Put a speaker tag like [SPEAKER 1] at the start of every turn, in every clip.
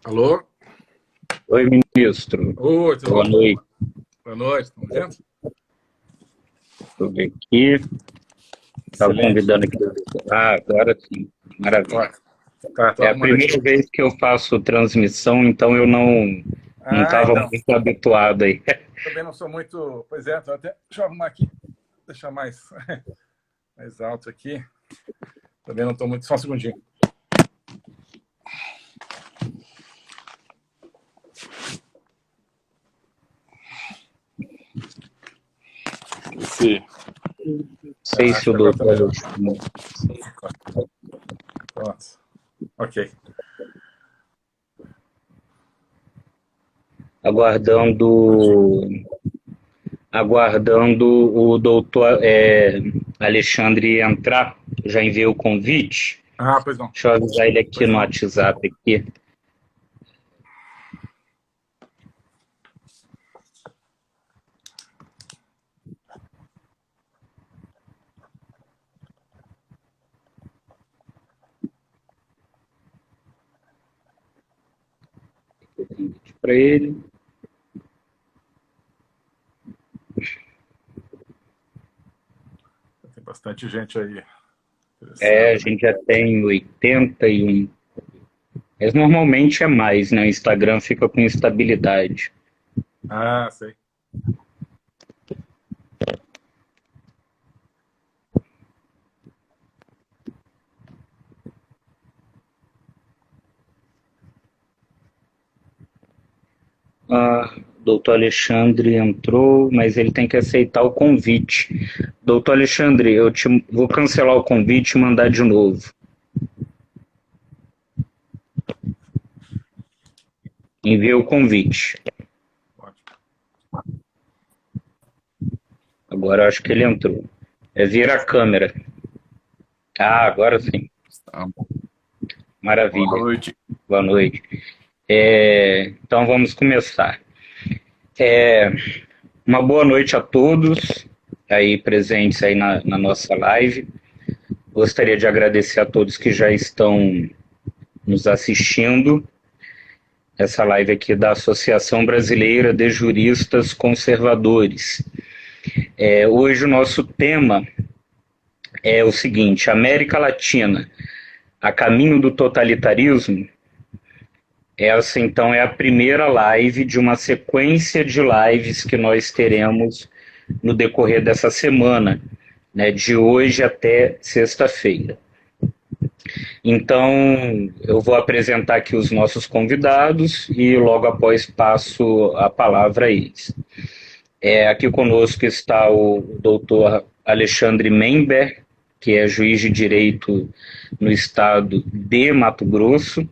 [SPEAKER 1] Alô?
[SPEAKER 2] Oi, ministro.
[SPEAKER 1] Oi, tudo
[SPEAKER 2] Boa
[SPEAKER 1] bom?
[SPEAKER 2] noite.
[SPEAKER 1] Boa noite, estamos vendo?
[SPEAKER 2] Deixa eu ver aqui. Estava
[SPEAKER 1] Excelente.
[SPEAKER 2] convidando aqui. Ah, agora sim. Maravilha.
[SPEAKER 1] Ó, tá, tô
[SPEAKER 2] É a
[SPEAKER 1] arrumando aqui.
[SPEAKER 2] primeira vez que eu faço transmissão, então eu não
[SPEAKER 1] Ah,
[SPEAKER 2] estava
[SPEAKER 1] então.
[SPEAKER 2] muito habituado aí.
[SPEAKER 1] Também não sou muito. Pois é, deixa eu arrumar aqui, deixar mais, mais alto aqui. Também não estou muito. Só um segundinho. Esse.
[SPEAKER 2] Não sei se
[SPEAKER 1] Acho
[SPEAKER 2] o
[SPEAKER 1] que agora está
[SPEAKER 2] doutor
[SPEAKER 1] melhor.
[SPEAKER 2] Alexandre.
[SPEAKER 1] Pronto. Ok.
[SPEAKER 2] Aguardando, aguardando o doutor Alexandre entrar. Já enviei o convite.
[SPEAKER 1] Ah, pois não.
[SPEAKER 2] Deixa eu avisar ele aqui
[SPEAKER 1] Pois
[SPEAKER 2] no
[SPEAKER 1] não.
[SPEAKER 2] WhatsApp aqui. Para ele.
[SPEAKER 1] Tem bastante gente aí
[SPEAKER 2] A
[SPEAKER 1] interessada, né?
[SPEAKER 2] gente já tem 81. Mas normalmente é mais, né? O Instagram fica com instabilidade.
[SPEAKER 1] Ah, sei.
[SPEAKER 2] Doutor Alexandre entrou, mas ele tem que aceitar o convite. Doutor Alexandre, vou cancelar o convite e mandar de novo. Enviei o convite.
[SPEAKER 1] Ótimo.
[SPEAKER 2] Agora eu acho que ele entrou. Vira a câmera. Ah, agora sim.
[SPEAKER 1] Tá. Boa
[SPEAKER 2] Maravilha.
[SPEAKER 1] noite.
[SPEAKER 2] Boa noite. Então vamos começar. Uma boa noite a todos aí presentes aí na nossa live. Gostaria de agradecer a todos que já estão nos assistindo. Essa live aqui da Associação Brasileira de Juristas Conservadores. Hoje o nosso tema é o seguinte: América Latina, a caminho do totalitarismo. Essa então é a primeira live de uma sequência de lives que nós teremos no decorrer dessa semana, né, de hoje até sexta-feira. Então, eu vou apresentar aqui os nossos convidados e logo após passo a palavra a eles. Aqui conosco está o doutor Alexandre Member, que é juiz de direito no estado de Mato Grosso,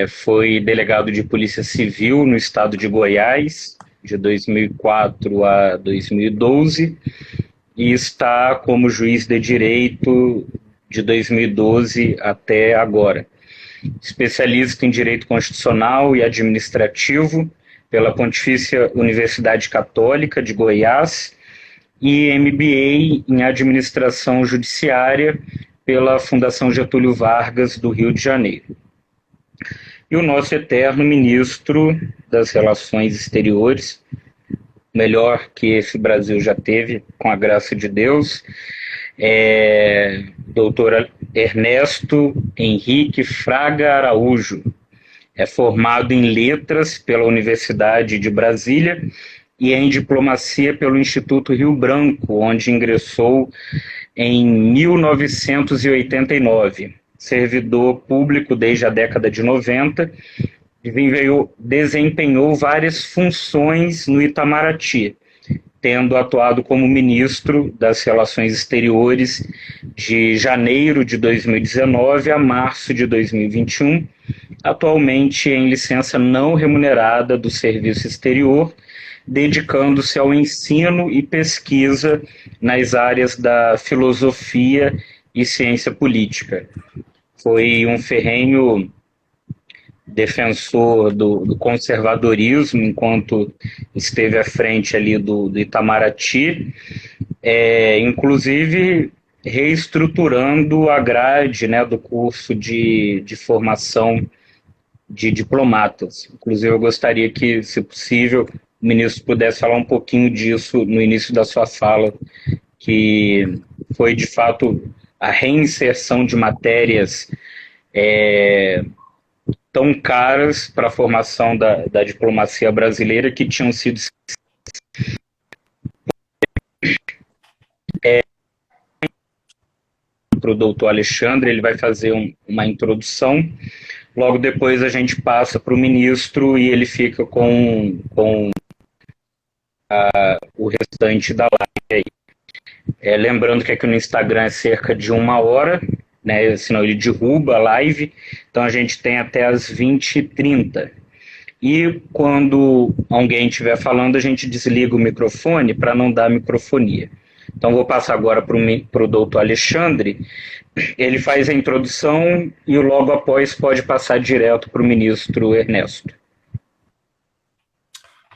[SPEAKER 2] foi delegado de Polícia Civil no estado de Goiás, de 2004 a 2012, e está como juiz de direito de 2012 até agora. Especialista em Direito Constitucional e Administrativo pela Pontifícia Universidade Católica de Goiás e MBA em Administração Judiciária pela Fundação Getúlio Vargas do Rio de Janeiro. E o nosso eterno ministro das Relações Exteriores, melhor que esse Brasil já teve, com a graça de Deus, doutor Ernesto Henrique Fraga Araújo. É formado em Letras pela Universidade de Brasília e em Diplomacia pelo Instituto Rio Branco, onde ingressou em 1989. Servidor público desde a década de 90, desempenhou várias funções no Itamaraty, tendo atuado como ministro das Relações Exteriores de janeiro de 2019 a março de 2021, atualmente em licença não remunerada do Serviço Exterior, dedicando-se ao ensino e pesquisa nas áreas da filosofia e ciência política. Foi um ferrenho defensor do conservadorismo enquanto esteve à frente ali do Itamaraty, inclusive reestruturando a grade, né, do curso de formação de diplomatas. Inclusive, eu gostaria que, se possível, o ministro pudesse falar um pouquinho disso no início da sua fala, que foi, de fato, a reinserção de matérias tão caras para a formação da diplomacia brasileira que tinham sido para o doutor Alexandre. Ele vai fazer uma introdução, logo depois a gente passa para o ministro e ele fica com o restante da live aí. Lembrando que aqui no Instagram é cerca de 1 hora, né, senão ele derruba a live, então a gente tem até as 20h30. E quando alguém estiver falando, a gente desliga o microfone para não dar microfonia. Então vou passar agora para o doutor Alexandre, ele faz a introdução e logo após pode passar direto para o ministro Ernesto.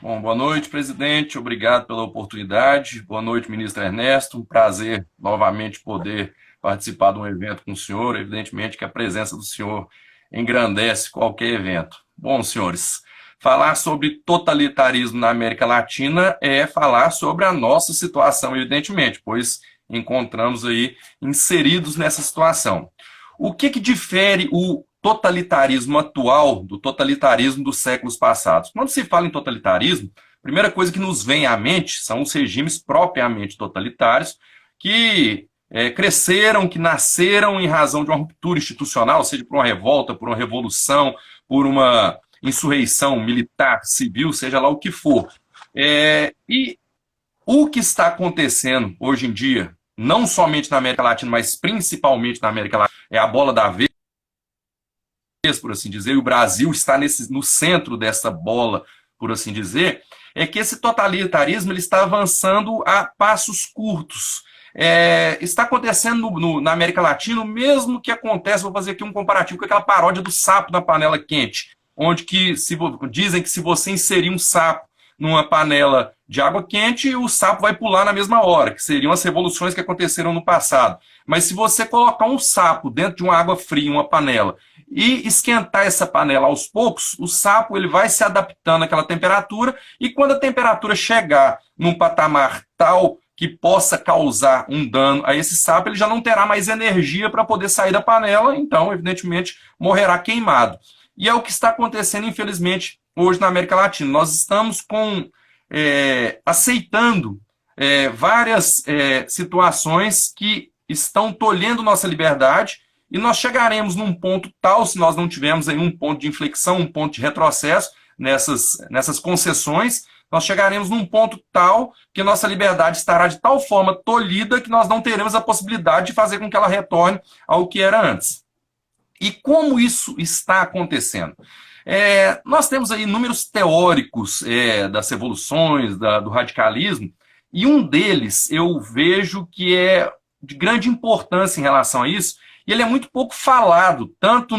[SPEAKER 3] Bom, boa noite, presidente, obrigado pela oportunidade. Boa noite, ministro Ernesto, um prazer novamente poder participar de um evento com o senhor. Evidentemente que a presença do senhor engrandece qualquer evento. Bom, senhores, falar sobre totalitarismo na América Latina é falar sobre a nossa situação, evidentemente, pois encontramos aí inseridos nessa situação. O que difere o totalitarismo atual do totalitarismo dos séculos passados? Quando se fala em totalitarismo, a primeira coisa que nos vem à mente são os regimes propriamente totalitários que cresceram, que nasceram em razão de uma ruptura institucional, seja por uma revolta, por uma revolução, por uma insurreição militar, civil, seja lá o que for. E o que está acontecendo hoje em dia, não somente na América Latina, mas principalmente na América Latina, é a bola da vez, por assim dizer, e o Brasil está no centro dessa bola, por assim dizer, é que esse totalitarismo ele está avançando a passos curtos. Está acontecendo na América Latina o mesmo que acontece, vou fazer aqui um comparativo com aquela paródia do sapo na panela quente, onde dizem que se você inserir um sapo numa panela de água quente, o sapo vai pular na mesma hora, que seriam as revoluções que aconteceram no passado. Mas se você colocar um sapo dentro de uma água fria, uma panela, e esquentar essa panela aos poucos, o sapo ele vai se adaptando àquela temperatura, e quando a temperatura chegar num patamar tal que possa causar um dano a esse sapo, ele já não terá mais energia para poder sair da panela, então, evidentemente, morrerá queimado. E é o que está acontecendo, infelizmente, hoje na América Latina. Nós estamos aceitando várias situações que estão tolhendo nossa liberdade, e nós chegaremos num ponto tal, se nós não tivermos aí um ponto de inflexão, um ponto de retrocesso nessas concessões, nós chegaremos num ponto tal que nossa liberdade estará de tal forma tolhida que nós não teremos a possibilidade de fazer com que ela retorne ao que era antes. E como isso está acontecendo? Nós temos aí números teóricos das revoluções, do radicalismo, e um deles eu vejo que é de grande importância em relação a isso, e ele é muito pouco falado, tanto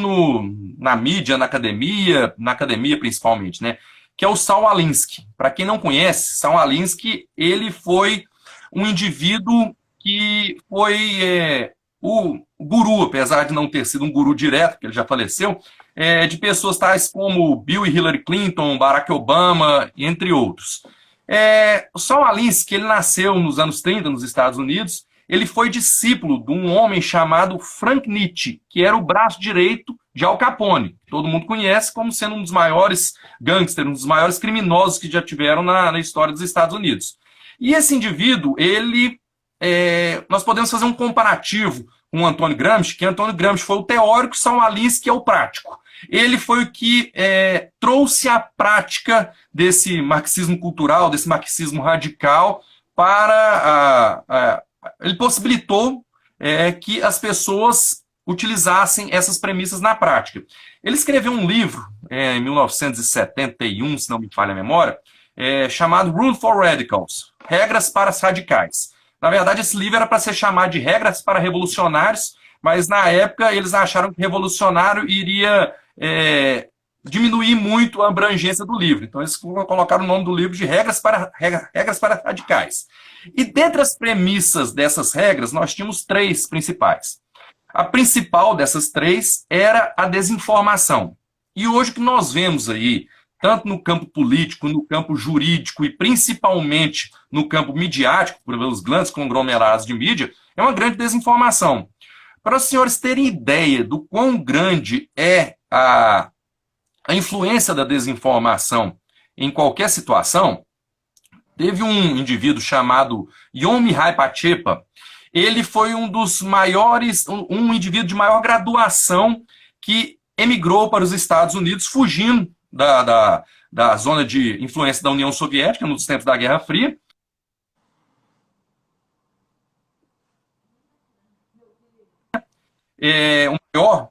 [SPEAKER 3] na mídia, na academia principalmente, né? Que é o Saul Alinsky. Para quem não conhece, Saul Alinsky, ele foi um indivíduo que foi o guru, apesar de não ter sido um guru direto, porque ele já faleceu, de pessoas tais como Bill e Hillary Clinton, Barack Obama, entre outros. O Saul Alinsky, ele nasceu nos anos 30, nos Estados Unidos. Ele foi discípulo de um homem chamado Frank Nitti, que era o braço direito de Al Capone, que todo mundo conhece como sendo um dos maiores gangsters, um dos maiores criminosos que já tiveram na história dos Estados Unidos. E esse indivíduo, nós podemos fazer um comparativo com o Antônio Gramsci, que Antônio Gramsci foi o teórico, Saul Alinsky é o prático. Ele foi o que trouxe a prática desse marxismo cultural, desse marxismo radical, ele possibilitou que as pessoas utilizassem essas premissas na prática. Ele escreveu um livro, em 1971, se não me falha a memória, chamado Rule for Radicals, Regras para os Radicais. Na verdade, esse livro era para ser chamado de Regras para Revolucionários, mas na época eles acharam que revolucionário iria diminuir muito a abrangência do livro. Então eles colocaram o nome do livro de Regras para Radicais. E dentre as premissas dessas regras, nós tínhamos 3 principais. A principal dessas 3 era a desinformação. E hoje o que nós vemos aí, tanto no campo político, no campo jurídico e principalmente no campo midiático, pelos grandes conglomerados de mídia, é uma grande desinformação. Para os senhores terem ideia do quão grande é a influência da desinformação em qualquer situação, teve um indivíduo chamado Jon Mihai Pacepa. Ele foi um dos maiores, um indivíduo de maior graduação que emigrou para os Estados Unidos, fugindo da zona de influência da União Soviética nos tempos da Guerra Fria. O maior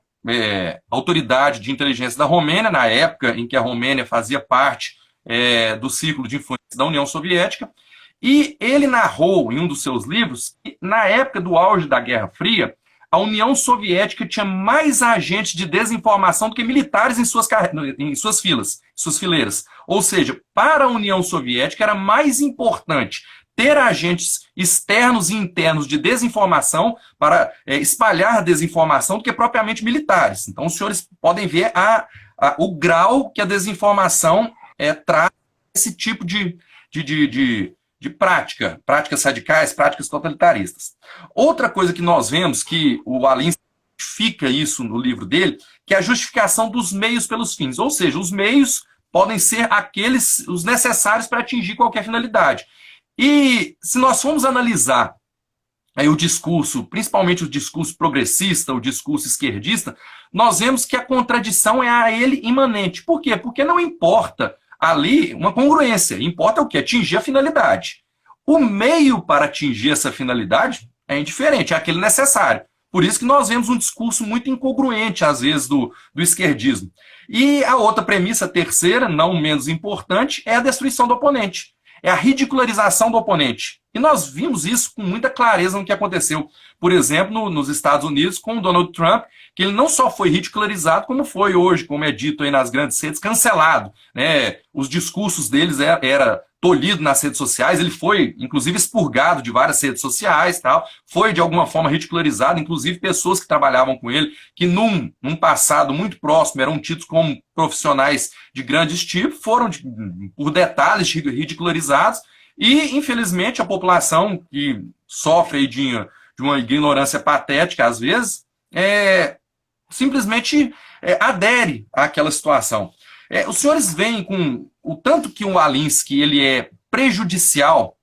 [SPEAKER 3] autoridade de inteligência da Romênia, na época em que a Romênia fazia parte do círculo de influência da União Soviética, e ele narrou em um dos seus livros que, na época do auge da Guerra Fria, a União Soviética tinha mais agentes de desinformação do que militares em suas fileiras. Ou seja, para a União Soviética era mais importante ter agentes externos e internos de desinformação para espalhar desinformação do que propriamente militares. Então, os senhores podem ver o grau que a desinformação traz esse tipo de práticas radicais, práticas totalitaristas. Outra coisa que nós vemos, que o Alin justifica isso no livro dele, que é a justificação dos meios pelos fins. Ou seja, os meios podem ser os necessários para atingir qualquer finalidade. E se nós formos analisar aí o discurso, principalmente o discurso progressista, o discurso esquerdista, nós vemos que a contradição é a ele imanente. Por quê? Porque não importa ali uma congruência, importa o quê? Atingir a finalidade. O meio para atingir essa finalidade é indiferente, é aquele necessário. Por isso que nós vemos um discurso muito incongruente, às vezes, do esquerdismo. E a outra premissa, terceira, não menos importante, é a destruição do oponente. É a ridicularização do oponente. E nós vimos isso com muita clareza no que aconteceu, por exemplo, nos Estados Unidos, com o Donald Trump, que ele não só foi ridicularizado, como foi hoje, como é dito aí nas grandes redes, cancelado. Né? Os discursos deles era tolhido nas redes sociais, ele foi, inclusive, expurgado de várias redes sociais, tal, foi, de alguma forma, ridicularizado, inclusive pessoas que trabalhavam com ele, que num passado muito próximo eram tidos como profissionais de grande tipo, foram, por detalhes, ridicularizados, e, infelizmente, a população que sofre aí de uma ignorância patética, às vezes, simplesmente adere àquela situação. Os senhores veem com o tanto que o Alinsky ele é prejudicial,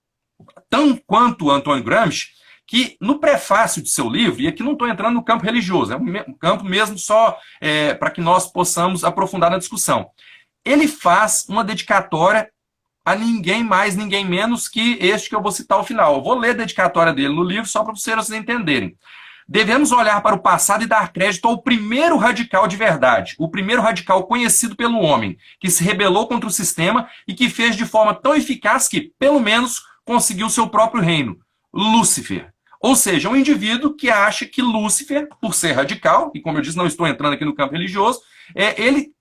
[SPEAKER 3] tanto quanto o Antônio Gramsci, que no prefácio de seu livro, e aqui não estou entrando no campo religioso, é um campo mesmo só para que nós possamos aprofundar na discussão, ele faz uma dedicatória a ninguém mais, ninguém menos que este que eu vou citar ao final. Eu vou ler a dedicatória dele no livro só para vocês entenderem. Devemos olhar para o passado e dar crédito ao primeiro radical de verdade, o primeiro radical conhecido pelo homem, que se rebelou contra o sistema e que fez de forma tão eficaz que, pelo menos, conseguiu seu próprio reino, Lúcifer. Ou seja, um indivíduo que acha que Lúcifer, por ser radical, e como eu disse, não estou entrando aqui no campo religioso, ele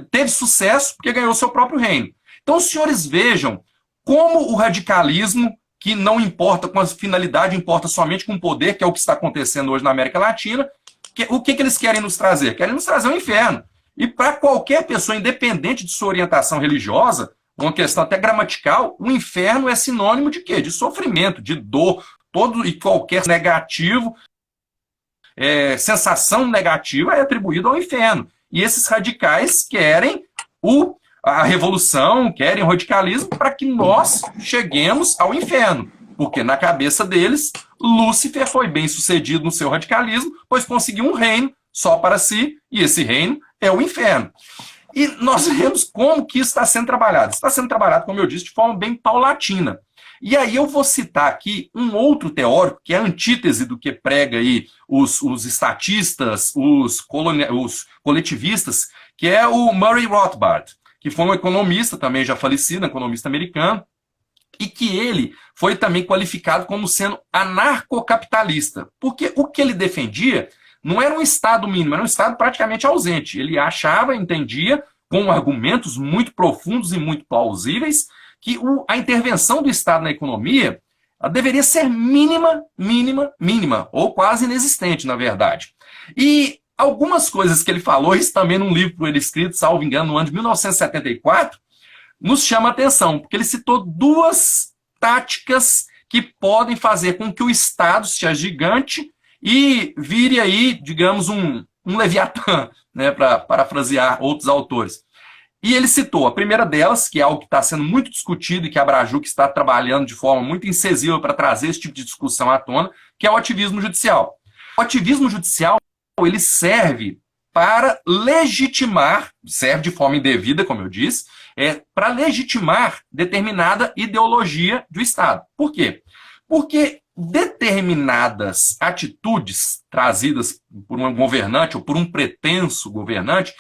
[SPEAKER 3] teve sucesso porque ganhou seu próprio reino. Então, os senhores vejam como o radicalismo, que não importa com a finalidade, importa somente com o poder, que é o que está acontecendo hoje na América Latina, o que eles querem nos trazer? Querem nos trazer o inferno. E para qualquer pessoa, independente de sua orientação religiosa, uma questão até gramatical, o inferno é sinônimo de quê? De sofrimento, de dor, todo e qualquer negativo, sensação negativa é atribuída ao inferno. E esses radicais querem a revolução, querem o radicalismo para que nós cheguemos ao inferno. Porque na cabeça deles, Lúcifer foi bem sucedido no seu radicalismo, pois conseguiu um reino só para si, e esse reino é o inferno. E nós vemos como que isso está sendo trabalhado. Está sendo trabalhado, como eu disse, de forma bem paulatina. E aí eu vou citar aqui um outro teórico, que é a antítese do que prega aí os estatistas, os coletivistas, que é o Murray Rothbard, que foi um economista, também já falecido, um economista americano, e que ele foi também qualificado como sendo anarcocapitalista. Porque o que ele defendia não era um Estado mínimo, era um Estado praticamente ausente. Ele achava, entendia, com argumentos muito profundos e muito plausíveis, que a intervenção do Estado na economia deveria ser mínima, ou quase inexistente, na verdade. E algumas coisas que ele falou, isso também num livro por ele escrito, salvo engano, no ano de 1974, nos chama a atenção, porque ele citou duas táticas que podem fazer com que o Estado se agigante e vire aí, digamos, um Leviatã, né, para parafrasear outros autores. E ele citou a primeira delas, que é algo que está sendo muito discutido e que a Abrajuc está trabalhando de forma muito incisiva para trazer esse tipo de discussão à tona, que é o ativismo judicial. O ativismo judicial, ele serve para legitimar, serve de forma indevida, como eu disse, para legitimar determinada ideologia do Estado. Por quê? Porque determinadas atitudes trazidas por um governante ou por um pretenso governante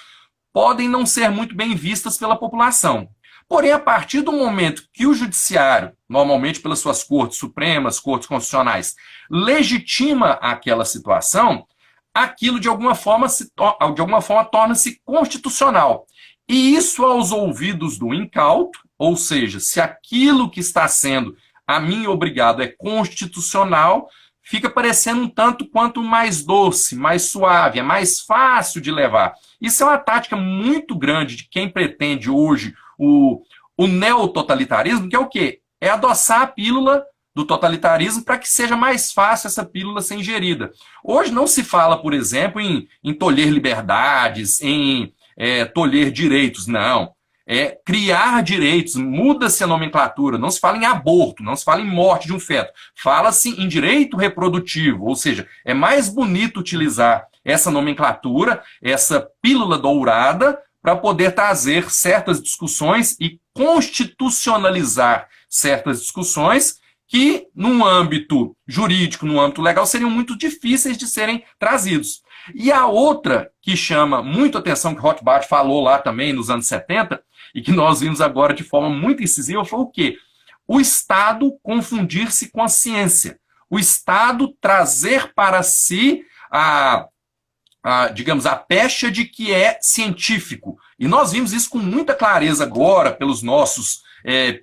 [SPEAKER 3] podem não ser muito bem vistas pela população. Porém, a partir do momento que o judiciário, normalmente pelas suas cortes supremas, cortes constitucionais, legitima aquela situação, aquilo de alguma forma torna-se constitucional. E isso aos ouvidos do incauto, ou seja, se aquilo que está sendo a mim obrigado é constitucional, fica parecendo um tanto quanto mais doce, mais suave, é mais fácil de levar. Isso é uma tática muito grande de quem pretende hoje o neototalitarismo, que é o quê? É adoçar a pílula do totalitarismo para que seja mais fácil essa pílula ser ingerida. Hoje não se fala, por exemplo, em tolher liberdades, em tolher direitos, não. É criar direitos, muda-se a nomenclatura, não se fala em aborto, não se fala em morte de um feto, fala-se em direito reprodutivo, ou seja, é mais bonito utilizar essa nomenclatura, essa pílula dourada, para poder trazer certas discussões e constitucionalizar certas discussões que, num âmbito jurídico, num âmbito legal, seriam muito difíceis de serem trazidos. E a outra que chama muito atenção, que Rothbard falou lá também nos anos 70, e que nós vimos agora de forma muito incisiva, foi o quê? O Estado confundir-se com a ciência. O Estado trazer para si digamos, a pecha de que é científico. E nós vimos isso com muita clareza agora pelos nossos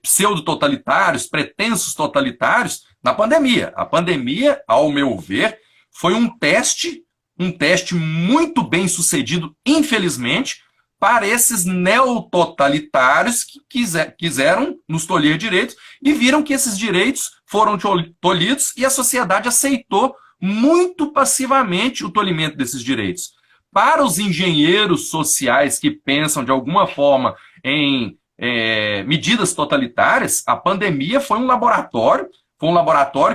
[SPEAKER 3] pseudo-totalitários, pretensos totalitários, na pandemia. A pandemia, ao meu ver, foi um teste muito bem sucedido, infelizmente, para esses neototalitários que quiseram nos tolher direitos e viram que esses direitos foram tolhidos e a sociedade aceitou muito passivamente o tolimento desses direitos. Para os engenheiros sociais que pensam de alguma forma em medidas totalitárias, a pandemia foi um laboratório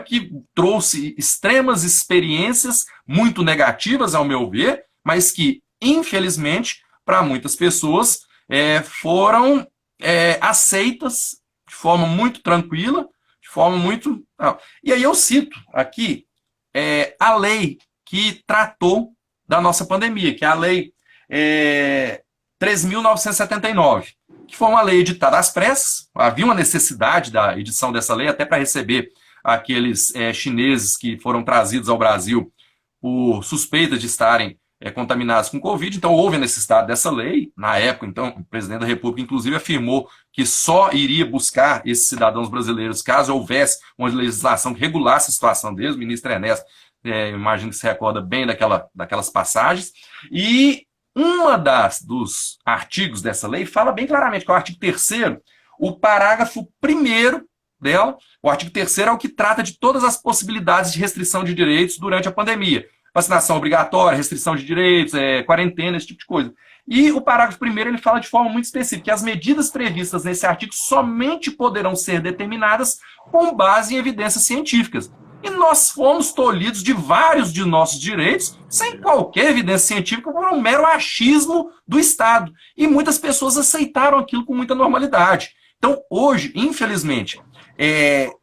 [SPEAKER 3] que trouxe extremas experiências muito negativas, ao meu ver, mas que, infelizmente, para muitas pessoas, foram aceitas de forma muito tranquila, de forma muito... E aí eu cito aqui a lei que tratou da nossa pandemia, que é a Lei 3.979, que foi uma lei editada às pressas. Havia uma necessidade da edição dessa lei até para receber aqueles chineses que foram trazidos ao Brasil por suspeita de estarem contaminados com Covid, então houve a necessidade dessa lei. Na época, então, o presidente da República, inclusive, afirmou que só iria buscar esses cidadãos brasileiros caso houvesse uma legislação que regulasse a situação deles. O ministro Ernesto, imagino que se recorda bem daquelas passagens. E dos artigos dessa lei fala bem claramente, que é o artigo 3º, o parágrafo 1º dela. O artigo 3º é o que trata de todas as possibilidades de restrição de direitos durante a pandemia. Vacinação obrigatória, restrição de direitos, quarentena, esse tipo de coisa. E o parágrafo 1º ele fala de forma muito específica que as medidas previstas nesse artigo somente poderão ser determinadas com base em evidências científicas. E nós fomos tolhidos de vários de nossos direitos sem qualquer evidência científica, por um mero achismo do Estado. E muitas pessoas aceitaram aquilo com muita normalidade. Então, hoje, infelizmente,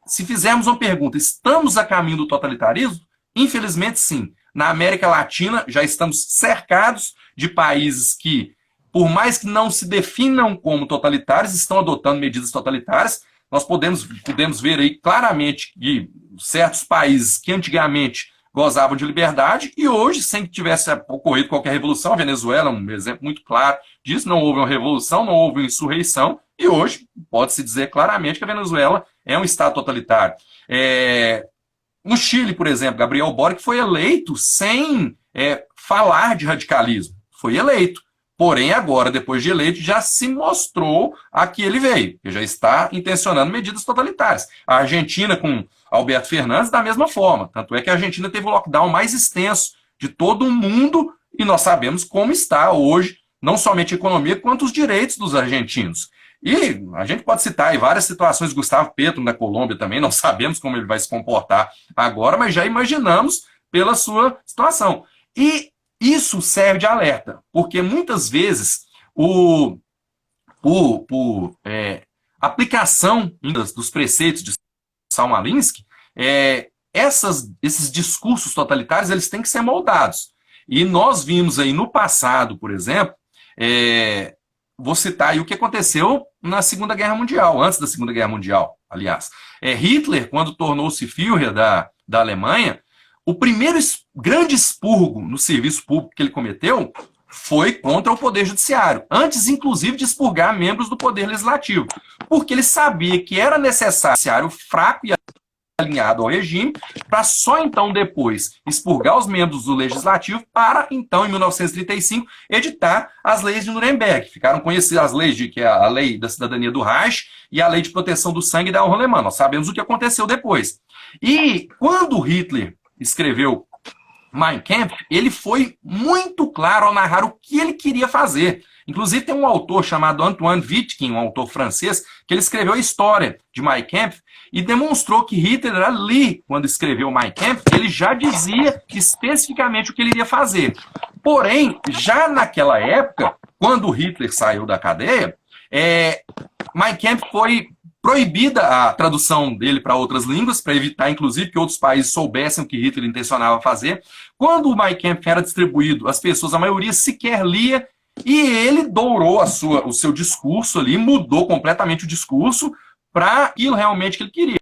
[SPEAKER 3] se fizermos uma pergunta, estamos a caminho do totalitarismo? Infelizmente, sim. Na América Latina, já estamos cercados de países que, por mais que não se definam como totalitários, estão adotando medidas totalitárias. Nós podemos ver aí claramente que certos países que antigamente gozavam de liberdade e hoje, sem que tivesse ocorrido qualquer revolução, a Venezuela é um exemplo muito claro disso, não houve uma revolução, não houve uma insurreição, e hoje pode-se dizer claramente que a Venezuela é um Estado totalitário. No Chile, por exemplo, Gabriel Boric foi eleito sem falar de radicalismo. Foi eleito. Porém, agora, depois de eleito, já se mostrou a que ele veio, que já está intencionando medidas totalitárias. A Argentina, com Alberto Fernandes, da mesma forma. Tanto é que a Argentina teve o lockdown mais extenso de todo o mundo, e nós sabemos como está hoje, não somente a economia, quanto os direitos dos argentinos. E a gente pode citar aí várias situações, Gustavo Petro na Colômbia também, não sabemos como ele vai se comportar agora, mas já imaginamos pela sua situação. E isso serve de alerta, porque muitas vezes aplicação dos preceitos de Saul Alinsky, esses discursos totalitários, eles têm que ser moldados. E nós vimos aí no passado, por exemplo, vou citar aí o que aconteceu na Segunda Guerra Mundial, antes da Segunda Guerra Mundial, aliás. Hitler, quando tornou-se Führer da Alemanha, o primeiro grande expurgo no serviço público que ele cometeu foi contra o Poder Judiciário, antes, inclusive, de expurgar membros do Poder Legislativo, porque ele sabia que era necessário um judiciário fraco e alinhado ao regime, para só então depois expurgar os membros do Legislativo, para então, em 1935, editar as leis de Nuremberg. Ficaram conhecidas as leis, que é a Lei da Cidadania do Reich e a Lei de Proteção do Sangue da Honra Alemã. Nós sabemos o que aconteceu depois. E quando Hitler escreveu Mein Kampf, ele foi muito claro ao narrar o que ele queria fazer. Inclusive tem um autor chamado Antoine Wittgen, um autor francês, que ele escreveu a história de Mein Kampf e demonstrou que Hitler ali, quando escreveu Mein Kampf, ele já dizia especificamente o que ele iria fazer. Porém, já naquela época, quando Hitler saiu da cadeia, Mein Kampf foi proibida a tradução dele para outras línguas, para evitar, inclusive, que outros países soubessem o que Hitler intencionava fazer. Quando o Mein Kampf era distribuído, as pessoas, a maioria sequer lia, e ele dourou o seu discurso ali, mudou completamente o discurso para aquilo realmente que ele queria.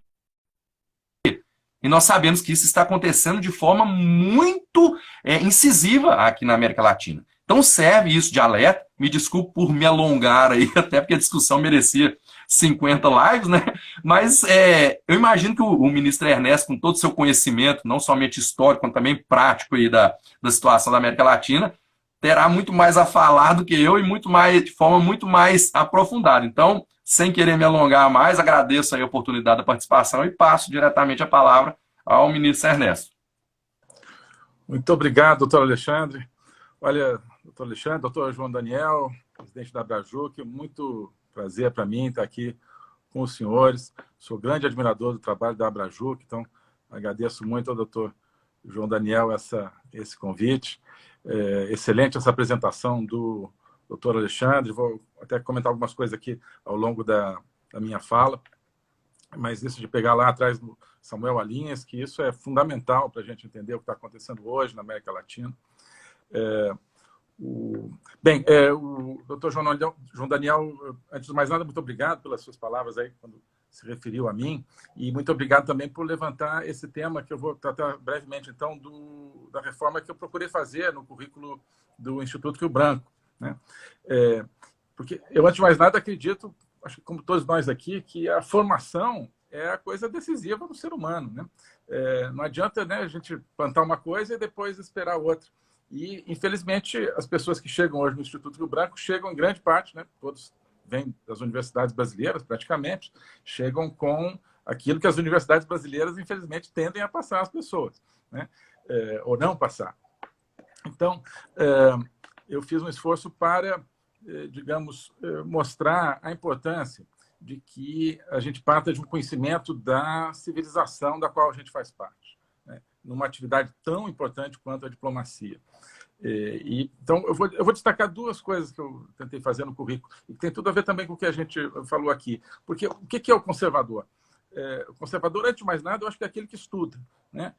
[SPEAKER 3] E nós sabemos que isso está acontecendo de forma muito incisiva aqui na América Latina. Então serve isso de alerta. Me desculpe por me alongar aí, até porque a discussão merecia 50 lives, né? Mas eu imagino que o ministro Ernesto, com todo o seu conhecimento, não somente histórico, como também prático aí da situação da América Latina, terá muito mais a falar do que eu e de forma muito mais aprofundada. Então, sem querer me alongar mais, agradeço aí a oportunidade da participação e passo diretamente a palavra ao ministro Ernesto.
[SPEAKER 1] Muito obrigado, doutor Alexandre. Olha, doutor Alexandre, doutor João Daniel, presidente da Abrajuc, muito prazer para mim estar aqui com os senhores. Sou grande admirador do trabalho da Abrajuc, então agradeço muito ao doutor João Daniel esse convite. Excelente essa apresentação do doutor Alexandre. Vou até comentar algumas coisas aqui ao longo da minha fala, mas isso de pegar lá atrás do Samuel Alinsky, isso é fundamental para a gente entender o que está acontecendo hoje na América Latina. O doutor João Daniel, antes de mais nada, muito obrigado pelas suas palavras aí, quando se referiu a mim, e muito obrigado também por levantar esse tema que eu vou tratar brevemente, então, da reforma que eu procurei fazer no currículo do Instituto Rio Branco, né? Porque eu, antes de mais nada, acredito, acho que como todos nós aqui, que a formação é a coisa decisiva no ser humano, né? Não adianta, né, a gente plantar uma coisa e depois esperar outra. E, infelizmente, as pessoas que chegam hoje no Instituto Rio Branco chegam, em grande parte, né, todos vêm das universidades brasileiras, praticamente, chegam com aquilo que as universidades brasileiras, infelizmente, tendem a passar às pessoas, né? Ou não passar. Então, eu fiz um esforço para, digamos, mostrar a importância de que a gente parta de um conhecimento da civilização da qual a gente faz parte, né, numa atividade tão importante quanto a diplomacia. Então, eu vou destacar duas coisas que eu tentei fazer no currículo, e que tem tudo a ver também com o que a gente falou aqui. Porque o que é o conservador? O conservador, antes de mais nada, eu acho que é aquele que estuda, né?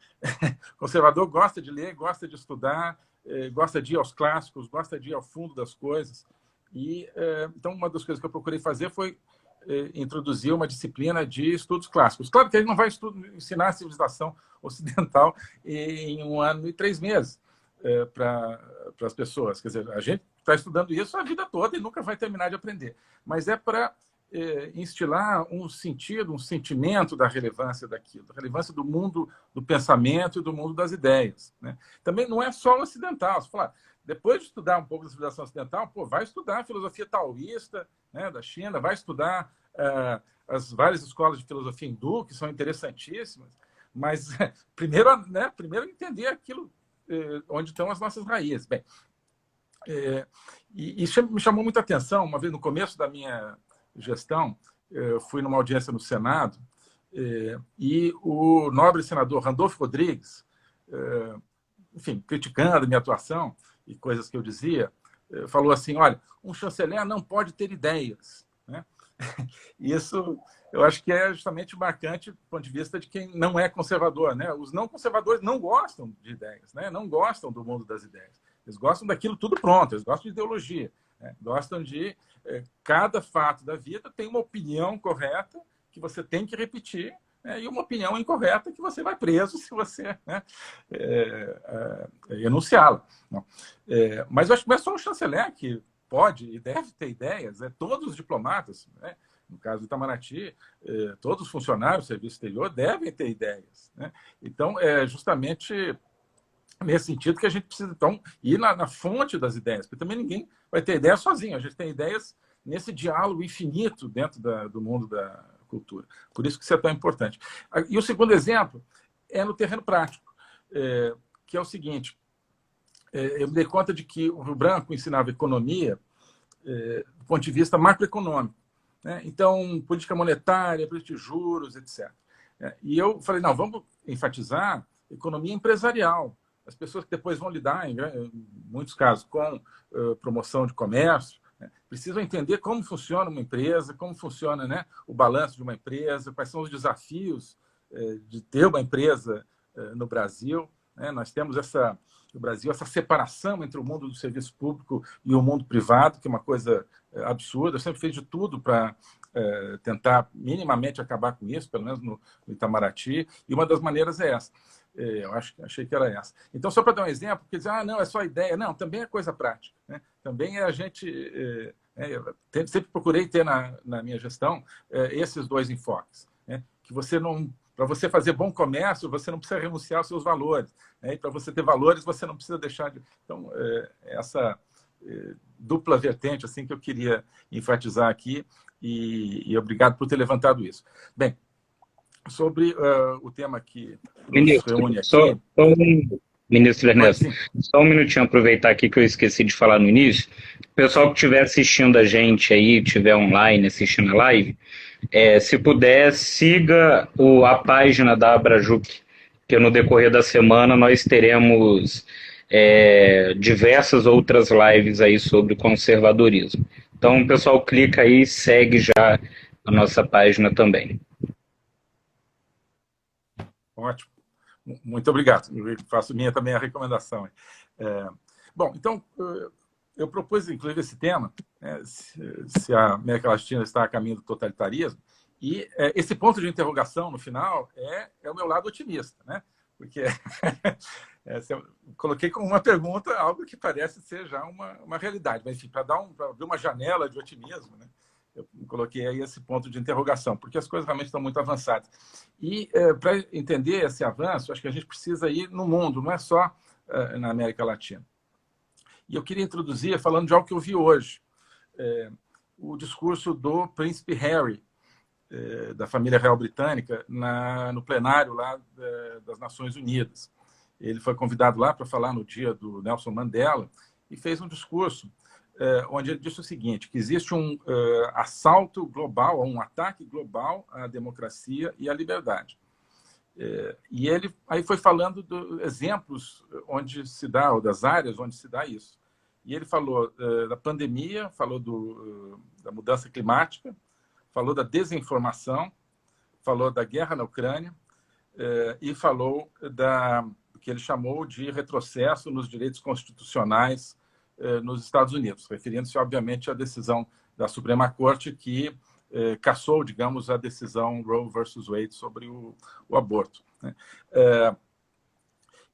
[SPEAKER 1] O conservador gosta de ler, gosta de estudar, gosta de ir aos clássicos, gosta de ir ao fundo das coisas. Então, uma das coisas que eu procurei fazer foi introduzir uma disciplina de estudos clássicos. Claro que ele não vai ensinar a civilização ocidental em 1 ano e 3 meses para as pessoas. Quer dizer, a gente está estudando isso a vida toda e nunca vai terminar de aprender. Mas é para instilar um sentido, um sentimento da relevância daquilo, da relevância do mundo do pensamento e do mundo das ideias, né? Também não é só o ocidental. Você fala, depois de estudar um pouco da civilização ocidental, pô, vai estudar a filosofia taoísta, né, da China, vai estudar as várias escolas de filosofia hindu, que são interessantíssimas, mas primeiro, né, primeiro entender aquilo onde estão as nossas raízes. Bem, e isso me chamou muita atenção. Uma vez no começo da minha gestão, eu fui numa audiência no Senado e o nobre senador Randolfo Rodrigues, enfim, criticando a minha atuação e coisas que eu dizia, falou assim, olha, um chanceler não pode ter ideias, né? Isso eu acho que é justamente marcante do ponto de vista de quem não é conservador, né? Os não conservadores não gostam de ideias, né? Não gostam do mundo das ideias. Eles gostam daquilo tudo pronto, eles gostam de ideologia, né? Gostam de cada fato da vida tem uma opinião correta que você tem que repetir, né? E uma opinião incorreta que você vai preso se você, né, enunciá-la. Mas eu acho que não é só o chanceler que pode e deve ter ideias, todos os diplomatas, né? No caso do Itamaraty, todos os funcionários do serviço exterior devem ter ideias, né? Então, é justamente nesse sentido que a gente precisa, então, ir na fonte das ideias, porque também ninguém vai ter ideia sozinho, a gente tem ideias nesse diálogo infinito dentro do mundo da cultura. Por isso que isso é tão importante. E o segundo exemplo é no terreno prático, que é o seguinte, eu me dei conta de que o Rio Branco ensinava economia do ponto de vista macroeconômico, né? Então, política monetária, política de juros, etc. E eu falei, não, vamos enfatizar economia empresarial. As pessoas que depois vão lidar, em muitos casos, com promoção de comércio, né, precisam entender como funciona uma empresa, como funciona, né, o balanço de uma empresa, quais são os desafios de ter uma empresa no Brasil, né? Nós temos no Brasil essa separação entre o mundo do serviço público e o mundo privado, que é uma coisa absurda. Eu sempre fiz de tudo para tentar minimamente acabar com isso, pelo menos no Itamaraty, e uma das maneiras é essa. Eu achei que era essa. Então, só para dar um exemplo, porque dizer, não, é só ideia. Não, também é coisa prática, né? Também é a gente... sempre procurei ter na minha gestão esses dois enfoques, né? Que você não... Para você fazer bom comércio, você não precisa renunciar aos seus valores, né? E para você ter valores, você não precisa deixar de... Então, essa dupla vertente assim, que eu queria enfatizar aqui, e obrigado por ter levantado isso. Bem, sobre o tema que nos reúne aqui...
[SPEAKER 2] Ministro Ernesto, só um minutinho, aproveitar aqui que eu esqueci de falar no início. O pessoal que estiver assistindo a gente aí, estiver online assistindo a live, se puder, siga a página da Abrajuc, que no decorrer da semana nós teremos diversas outras lives aí sobre conservadorismo. Então, o pessoal clica aí e segue já a nossa página também.
[SPEAKER 1] Ótimo. Muito obrigado. Eu faço minha também a recomendação. Bom, então, eu propus, inclusive, esse tema, se a América Latina está a caminho do totalitarismo, e esse ponto de interrogação no final é o meu lado otimista, né? Porque eu coloquei como uma pergunta algo que parece ser já uma realidade, mas, enfim, para abrir uma janela de otimismo, né? Eu coloquei aí esse ponto de interrogação, porque as coisas realmente estão muito avançadas. E para entender esse avanço, acho que a gente precisa ir no mundo, não é só na América Latina. E eu queria introduzir falando de algo que eu vi hoje, o discurso do príncipe Harry, da família real britânica, no plenário lá das Nações Unidas. Ele foi convidado lá para falar no dia do Nelson Mandela e fez um discurso onde ele disse o seguinte, que existe um assalto global, um ataque global à democracia e à liberdade. E ele aí foi falando de exemplos onde se dá, ou das áreas onde se dá isso. E ele falou da pandemia, falou da mudança climática, falou da desinformação, falou da guerra na Ucrânia e falou do que ele chamou de retrocesso nos direitos constitucionais nos Estados Unidos, referindo-se, obviamente, à decisão da Suprema Corte que cassou, digamos, a decisão Roe versus Wade sobre o aborto, né?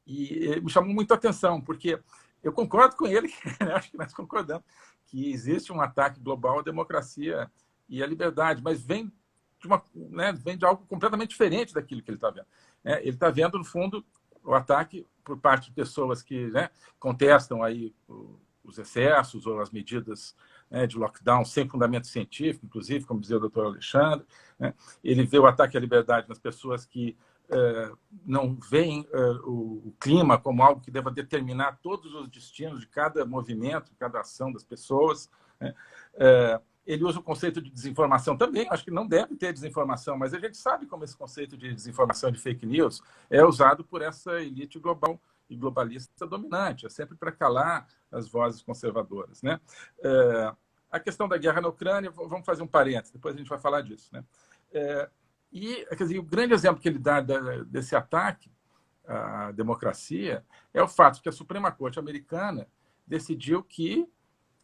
[SPEAKER 1] E me chamou muito a atenção, porque eu concordo com ele, né? Acho que nós concordamos, que existe um ataque global à democracia e a liberdade, mas vem vem de algo completamente diferente daquilo que ele está vendo. Ele está vendo, no fundo, o ataque por parte de pessoas que contestam aí os excessos ou as medidas de lockdown sem fundamento científico, inclusive, como dizia o doutor Alexandre. Ele vê o ataque à liberdade nas pessoas que não veem o clima como algo que deva determinar todos os destinos de cada movimento, de cada ação das pessoas. Ele usa o conceito de desinformação também. Acho que não deve ter desinformação, mas a gente sabe como esse conceito de desinformação, de fake news, é usado por essa elite global e globalista dominante. É sempre para calar as vozes conservadoras. A questão da guerra na Ucrânia, vamos fazer um parênteses, depois a gente vai falar disso. Quer dizer, o grande exemplo que ele dá desse ataque à democracia é o fato que a Suprema Corte americana decidiu que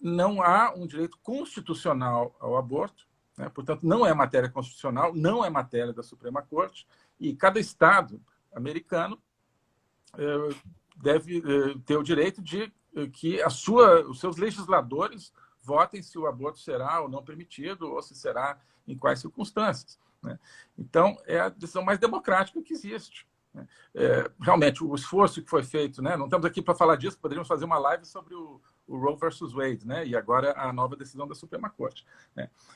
[SPEAKER 1] não há um direito constitucional ao aborto, portanto, não é matéria constitucional, não é matéria da Suprema Corte, e cada Estado americano deve ter o direito de que os seus legisladores votem se o aborto será ou não permitido, ou se será em quais circunstâncias. Então, é a decisão mais democrática que existe. Realmente, o esforço que foi feito, não estamos aqui para falar disso, poderíamos fazer uma live sobre o Roe versus Wade, e agora a nova decisão da Suprema Corte.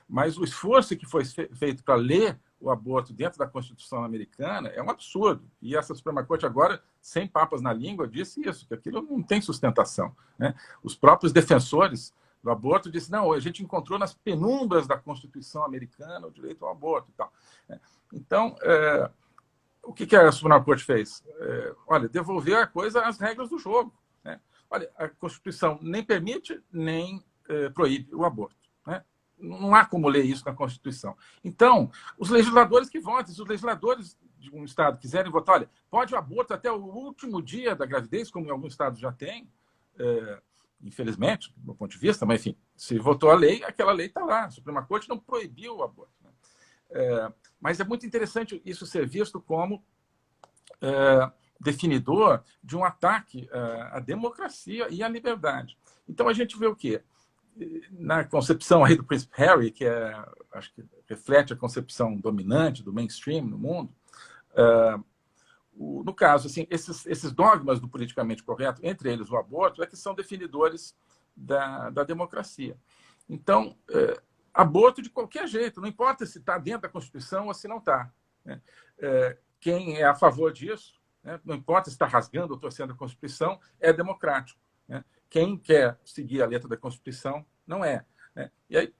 [SPEAKER 1] Mas o esforço que foi feito para ler o aborto dentro da Constituição americana é um absurdo. E essa Suprema Corte agora, sem papas na língua, disse isso, que aquilo não tem sustentação. Os próprios defensores do aborto disse, não, a gente encontrou nas penumbras da Constituição americana o direito ao aborto e tal. Então, o que a Suprema Corte fez? Olha, devolver a coisa às regras do jogo. Olha, a Constituição nem permite, nem proíbe o aborto. Não há como ler isso na Constituição. Então, os legisladores que votem, se os legisladores de um Estado quiserem votar, olha, pode o aborto até o último dia da gravidez, como em alguns Estados já tem, infelizmente, do meu ponto de vista, mas, enfim, se votou a lei, aquela lei está lá. A Suprema Corte não proibiu o aborto. Mas é muito interessante isso ser visto como definidor de um ataque à democracia e à liberdade. Então, a gente vê o quê? Na concepção aí do Príncipe Harry, que acho que reflete a concepção dominante do mainstream no mundo, no caso, assim, esses dogmas do politicamente correto, entre eles o aborto, é que são definidores da democracia. Então, aborto de qualquer jeito, não importa se está dentro da Constituição ou se não está. Quem é a favor disso, não importa se está rasgando ou torcendo a Constituição, é democrático. Quem quer seguir a letra da Constituição não é. E aí,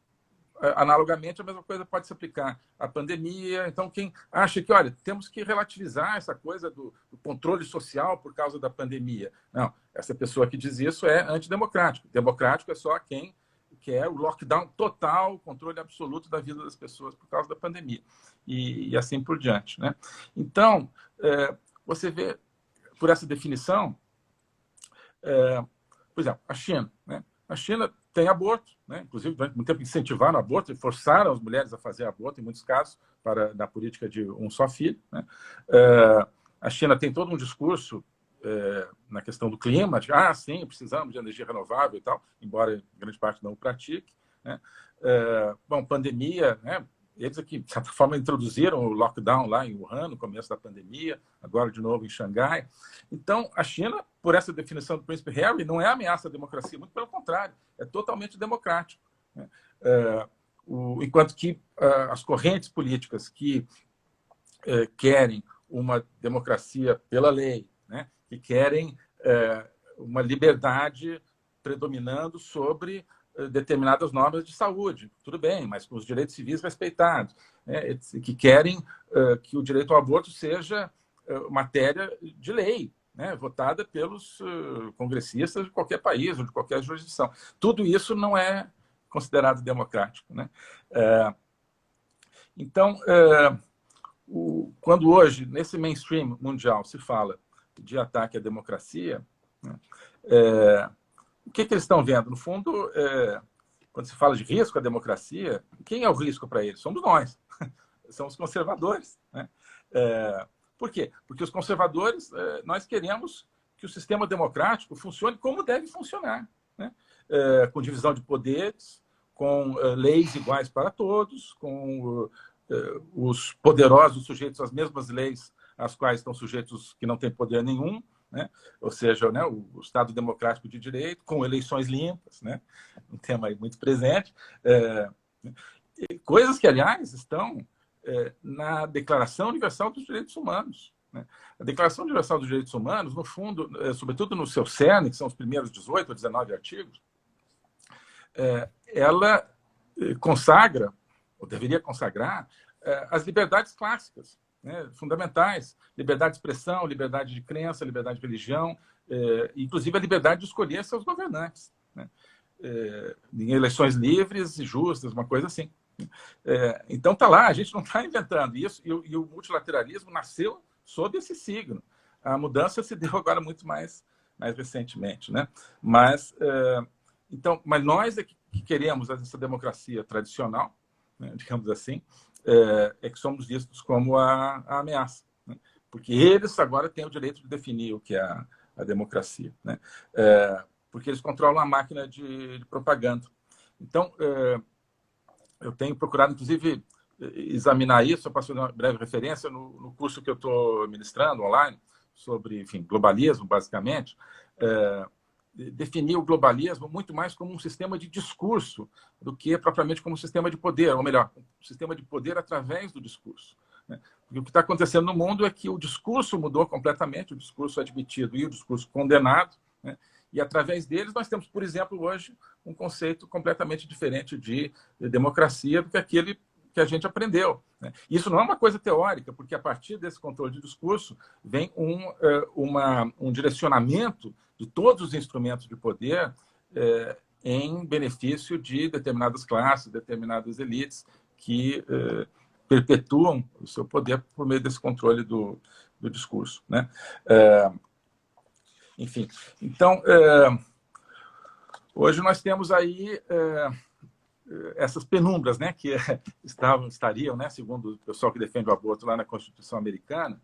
[SPEAKER 1] analogamente, a mesma coisa pode se aplicar à pandemia. Então, quem acha que, olha, temos que relativizar essa coisa do controle social por causa da pandemia. Não, essa pessoa que diz isso é antidemocrático. Democrático é só quem quer o lockdown total, o controle absoluto da vida das pessoas por causa da pandemia. E assim por diante. Então, você vê, por essa definição, por exemplo, a China. A China tem aborto, inclusive durante muito tempo incentivaram o aborto e forçaram as mulheres a fazer aborto, em muitos casos, na política de um só filho. A China tem todo um discurso na questão do clima, de sim, precisamos de energia renovável e tal, embora grande parte não o pratique. Bom, pandemia, eles aqui, de certa forma, introduziram o lockdown lá em Wuhan, no começo da pandemia, agora de novo em Xangai. Então, a China, por essa definição do Príncipe Harry, não é ameaça à democracia, muito pelo contrário, é totalmente democrático. Enquanto que as correntes políticas que querem uma democracia pela lei, que querem uma liberdade predominando sobre determinadas normas de saúde, tudo bem, mas com os direitos civis respeitados, que querem que o direito ao aborto seja matéria de lei, votada pelos congressistas de qualquer país ou de qualquer jurisdição. Tudo isso não é considerado democrático. Então, quando hoje, nesse mainstream mundial, se fala de ataque à democracia, o que eles estão vendo? No fundo, quando se fala de risco à democracia, quem é o risco para eles? Somos nós. São os conservadores. Por quê? Porque os conservadores, nós queremos que o sistema democrático funcione como deve funcionar. Com divisão de poderes, com leis iguais para todos, com os poderosos sujeitos às mesmas leis às quais estão sujeitos os que não têm poder nenhum, né? Ou seja, né, o Estado democrático de direito, com eleições limpas, né? Um tema aí muito presente. Coisas que, aliás, estão na Declaração Universal dos Direitos Humanos. Né? A Declaração Universal dos Direitos Humanos, no fundo, sobretudo no seu cerne, que são os primeiros 18 ou 19 artigos, ela consagra, ou deveria consagrar, as liberdades clássicas, né, fundamentais: liberdade de expressão, liberdade de crença, liberdade de religião, inclusive a liberdade de escolher seus governantes, né, em eleições livres e justas, uma coisa assim. Então está lá, a gente não está inventando isso, e o multilateralismo nasceu sob esse signo. A mudança se deu agora muito mais recentemente, né? Mas nós é que queremos essa democracia tradicional, né, digamos assim, é que somos vistos como a ameaça, né? Porque eles agora têm o direito de definir o que é a democracia, né? Porque eles controlam a máquina de propaganda. Então, eu tenho procurado, inclusive, examinar isso. Eu passo uma breve referência no curso que eu estou ministrando online sobre, enfim, globalismo, basicamente. Definir o globalismo muito mais como um sistema de discurso do que propriamente como um sistema de poder, ou melhor, um sistema de poder através do discurso, né? Porque o que está acontecendo no mundo é que o discurso mudou completamente, o discurso admitido e o discurso condenado, né? E através deles nós temos, por exemplo, hoje um conceito completamente diferente de democracia do que aquele que a gente aprendeu, né? Isso não é uma coisa teórica, porque a partir desse controle de discurso vem um direcionamento de todos os instrumentos de poder em benefício de determinadas classes, determinadas elites que perpetuam o seu poder por meio desse controle do discurso, né? Enfim, então, hoje nós temos aí essas penumbras, né, que estariam, né, segundo o pessoal que defende o aborto lá na Constituição americana.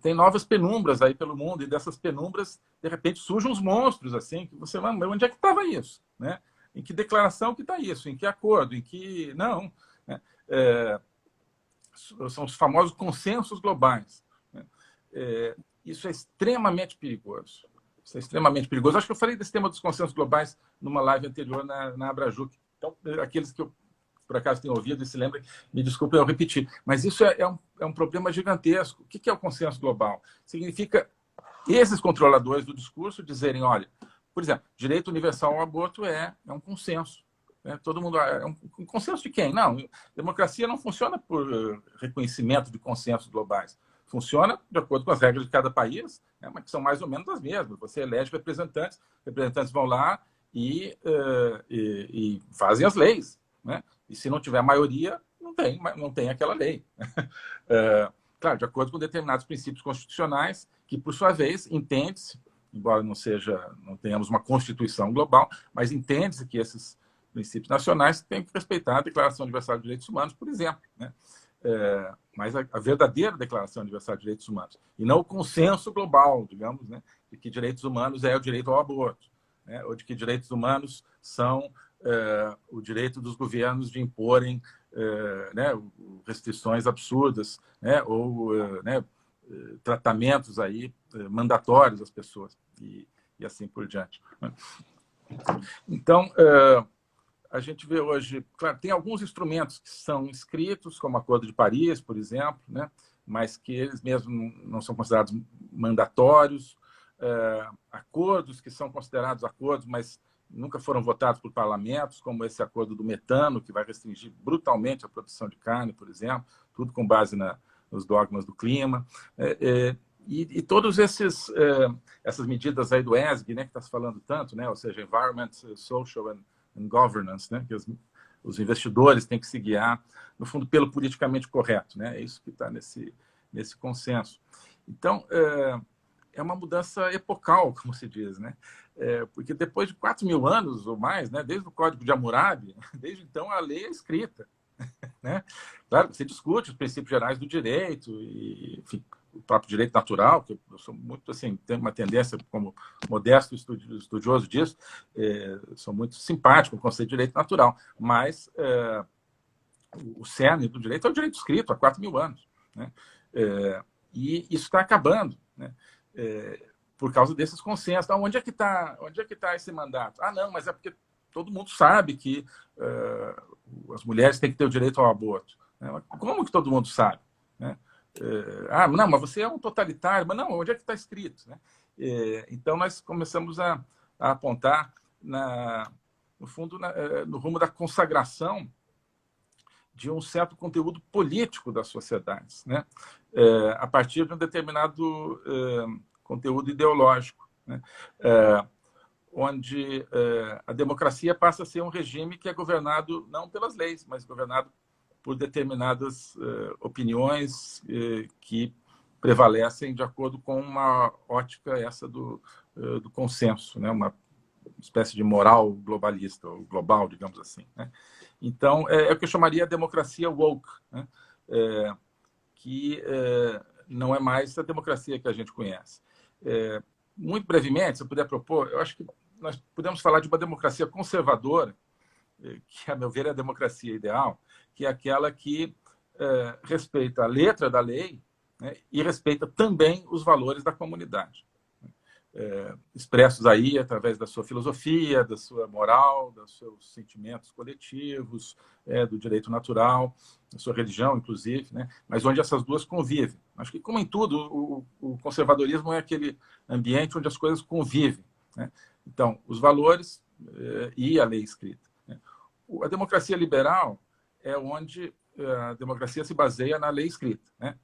[SPEAKER 1] Tem novas penumbras aí pelo mundo, e dessas penumbras, de repente, surgem uns monstros, assim, que você vai, onde é que estava isso? Né? Em que declaração que está isso? Em que acordo? Em que... Não. Né? São os famosos consensos globais, né? Isso é extremamente perigoso. Isso é extremamente perigoso. Acho que eu falei desse tema dos consensos globais numa live anterior na Abrajuc. Então, aqueles que eu, por acaso, tenho ouvido e se lembrem, me desculpem eu repetir. Mas isso é um problema gigantesco. O que é o consenso global? Significa esses controladores do discurso dizerem, olha, por exemplo, direito universal ao aborto é um consenso. Né? Todo mundo... É um consenso de quem? Não, democracia não funciona por reconhecimento de consensos globais. Funciona de acordo com as regras de cada país, né, mas que são mais ou menos as mesmas. Você elege representantes vão lá e fazem as leis, né? E se não tiver maioria, não tem aquela lei. Claro, de acordo com determinados princípios constitucionais, que, por sua vez, entende-se, embora não tenhamos uma Constituição global, mas entende-se que esses princípios nacionais têm que respeitar a Declaração Universal de Direitos Humanos, por exemplo, né? Mas a verdadeira Declaração Universal de Direitos Humanos, e não o consenso global, digamos, né, de que direitos humanos é o direito ao aborto, né, ou de que direitos humanos são o direito dos governos de imporem né, restrições absurdas, né, ou né, tratamentos aí, mandatórios às pessoas, e assim por diante. Então, a gente vê hoje, claro, tem alguns instrumentos que são escritos, como o Acordo de Paris, por exemplo, né, mas que eles mesmos não são considerados mandatórios, acordos que são considerados acordos, mas nunca foram votados por parlamentos, como esse acordo do metano, que vai restringir brutalmente a produção de carne, por exemplo, tudo com base nos dogmas do clima, e todos essas medidas aí do ESG, né, que está se falando tanto, né, ou seja, Environment, Social and Governance, né, que os investidores têm que se guiar, no fundo, pelo politicamente correto, né? É isso que está nesse consenso. Então, é uma mudança epocal, como se diz, né? Porque depois de 4.000 anos ou mais, né, desde o Código de Hammurabi, desde então a lei é escrita. né? Claro, você discute os princípios gerais do direito, e, enfim, o próprio direito natural, que eu sou muito, assim, tenho uma tendência, como modesto estudioso disso, sou muito simpático com o conceito de direito natural, mas o cerne do direito é o direito escrito há 4.000 anos, né? E isso está acabando, né? Por causa desses consensos. Então, onde é que está esse mandato? Ah, não, mas é porque todo mundo sabe que as mulheres têm que ter o direito ao aborto. Né? Como que todo mundo sabe? Né? Não, mas você é um totalitário. Mas não, onde é que está escrito? Né? Então, nós começamos a apontar, no fundo, no rumo da consagração de um certo conteúdo político das sociedades, né? A partir de um determinado conteúdo ideológico, né? Onde a democracia passa a ser um regime que é governado não pelas leis, mas governado por determinadas opiniões que prevalecem de acordo com uma ótica essa do consenso, né? Uma espécie de moral globalista, ou global, digamos assim, né? Então, é o que eu chamaria a democracia woke, né? Que não é mais a democracia que a gente conhece. Muito brevemente, se eu puder propor, eu acho que nós podemos falar de uma democracia conservadora, que, a meu ver, é a democracia ideal, que é aquela que respeita a letra da lei, né, e respeita também os valores da comunidade, expressos aí através da sua filosofia, da sua moral, dos seus sentimentos coletivos, do direito natural, da sua religião, inclusive, né? Mas onde essas duas convivem. Acho que, como em tudo, o conservadorismo é aquele ambiente onde as coisas convivem, né? Então, os valores e a lei escrita, né? A democracia liberal é onde a democracia se baseia na lei escrita, né?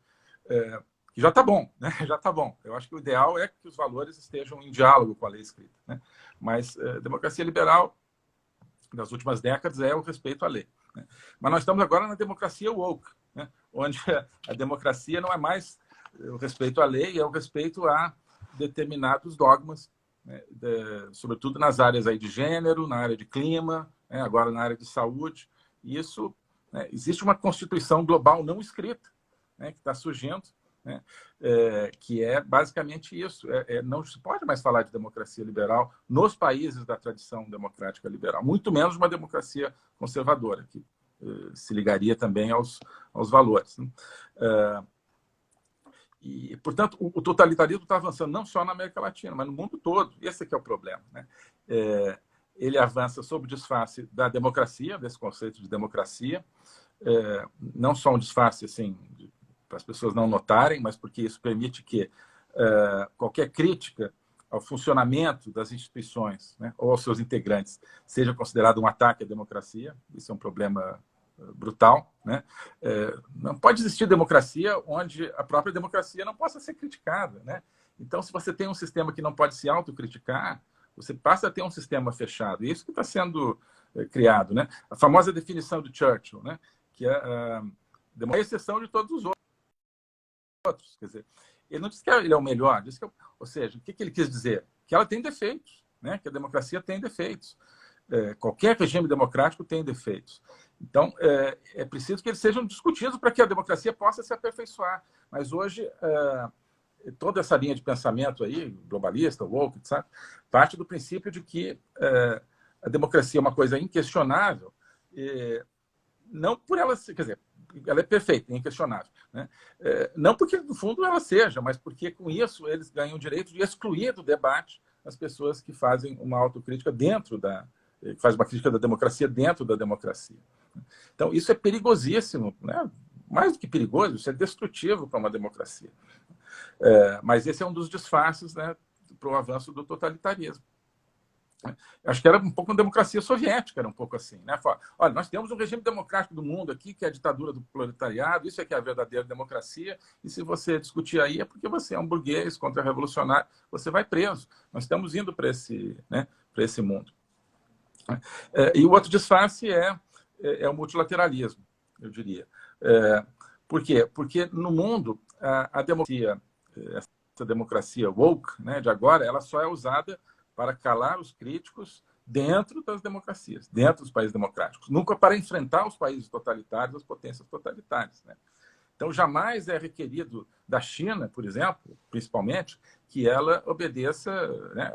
[SPEAKER 1] Que já está bom, né? Já está bom. Eu acho que o ideal é que os valores estejam em diálogo com a lei escrita, né? Mas a democracia liberal das últimas décadas é o respeito à lei, né? Mas nós estamos agora na democracia woke, né? Onde a democracia não é mais o respeito à lei, é o respeito a determinados dogmas, né? Sobretudo nas áreas aí de gênero, na área de clima, né? Agora na área de saúde. E isso, né? Existe uma constituição global não escrita, né? Que está surgindo, né? Que é basicamente isso. Não se pode mais falar de democracia liberal nos países da tradição democrática liberal, muito menos uma democracia conservadora, que se ligaria também aos valores, né? E, portanto, o totalitarismo está avançando não só na América Latina, mas no mundo todo. Esse é que é o problema, né? Ele avança sob o disfarce da democracia, desse conceito de democracia, não só um disfarce assim, para as pessoas não notarem, mas porque isso permite que qualquer crítica ao funcionamento das instituições, né, ou aos seus integrantes seja considerado um ataque à democracia. Isso é um problema brutal, né? Não pode existir democracia onde a própria democracia não possa ser criticada, né? Então, se você tem um sistema que não pode se autocriticar, você passa a ter um sistema fechado. E isso que está sendo criado, né? A famosa definição do Churchill, né? Que é a exceção de todos os outros. Quer dizer, ele não disse que ele é o melhor, disse que, ou seja, o que ele quis dizer? Que ela tem defeitos, né? Que a democracia tem defeitos. Qualquer regime democrático tem defeitos. Então, é preciso que eles sejam discutidos para que a democracia possa se aperfeiçoar. Mas hoje, toda essa linha de pensamento aí, globalista, woke, etc., parte do princípio de que a democracia é uma coisa inquestionável, não por ela, quer dizer, ela é perfeita, é inquestionável, né? Não porque, no fundo, ela seja, mas porque, com isso, eles ganham o direito de excluir do debate as pessoas que fazem uma autocrítica que faz uma crítica da democracia dentro da democracia. Então, isso é perigosíssimo, né? Mais do que perigoso, isso é destrutivo para uma democracia. Mas esse é um dos disfarces, né, para o avanço do totalitarismo. Acho que era um pouco uma democracia soviética, era um pouco assim, né? Olha, nós temos um regime democrático do mundo aqui, que é a ditadura do proletariado, isso é que é a verdadeira democracia, e se você discutir aí é porque você é um burguês contra-revolucionário, você vai preso. Nós estamos indo para esse mundo. E o outro disfarce é o multilateralismo, eu diria. Por quê? Porque no mundo a democracia, essa democracia woke, né, de agora, ela só é usada para calar os críticos dentro das democracias, dentro dos países democráticos, nunca para enfrentar os países totalitários, as potências totalitárias, né? Então, jamais é requerido da China, por exemplo, principalmente, que ela obedeça, né,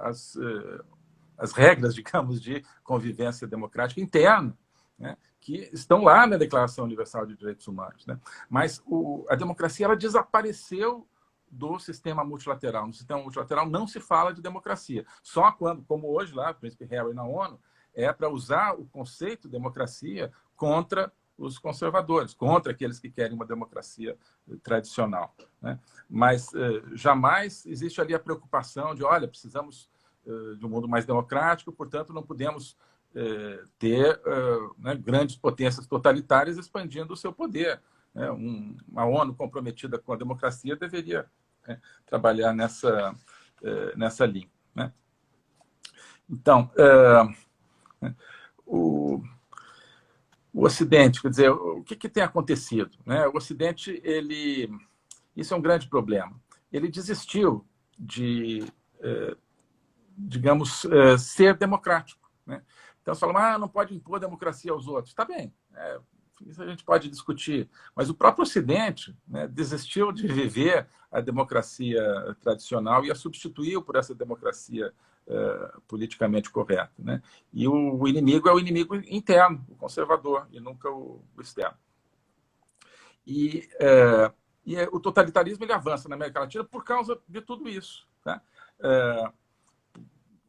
[SPEAKER 1] as regras, digamos, de convivência democrática interna, né, que estão lá na Declaração Universal de Direitos Humanos, né? Mas a democracia ela desapareceu do sistema multilateral. No sistema multilateral não se fala de democracia. Só quando, como hoje lá, o príncipe Harry na ONU, é para usar o conceito de democracia contra os conservadores, contra aqueles que querem uma democracia tradicional, né? Mas jamais existe ali a preocupação de, olha, precisamos de um mundo mais democrático, portanto, não podemos ter né, grandes potências totalitárias expandindo o seu poder, né? Uma ONU comprometida com a democracia deveria trabalhar nessa linha, né? Então, o Ocidente, quer dizer, o que tem acontecido, né? O Ocidente, isso é um grande problema. Ele desistiu de, digamos, ser democrático, né? Então, você fala, não pode impor democracia aos outros. Está bem, isso a gente pode discutir. Mas o próprio Ocidente, né, desistiu de viver a democracia tradicional e a substituiu por essa democracia politicamente correta, né? E o inimigo é o inimigo interno, o conservador, e nunca o externo. E o totalitarismo ele avança na América Latina por causa de tudo isso, tá?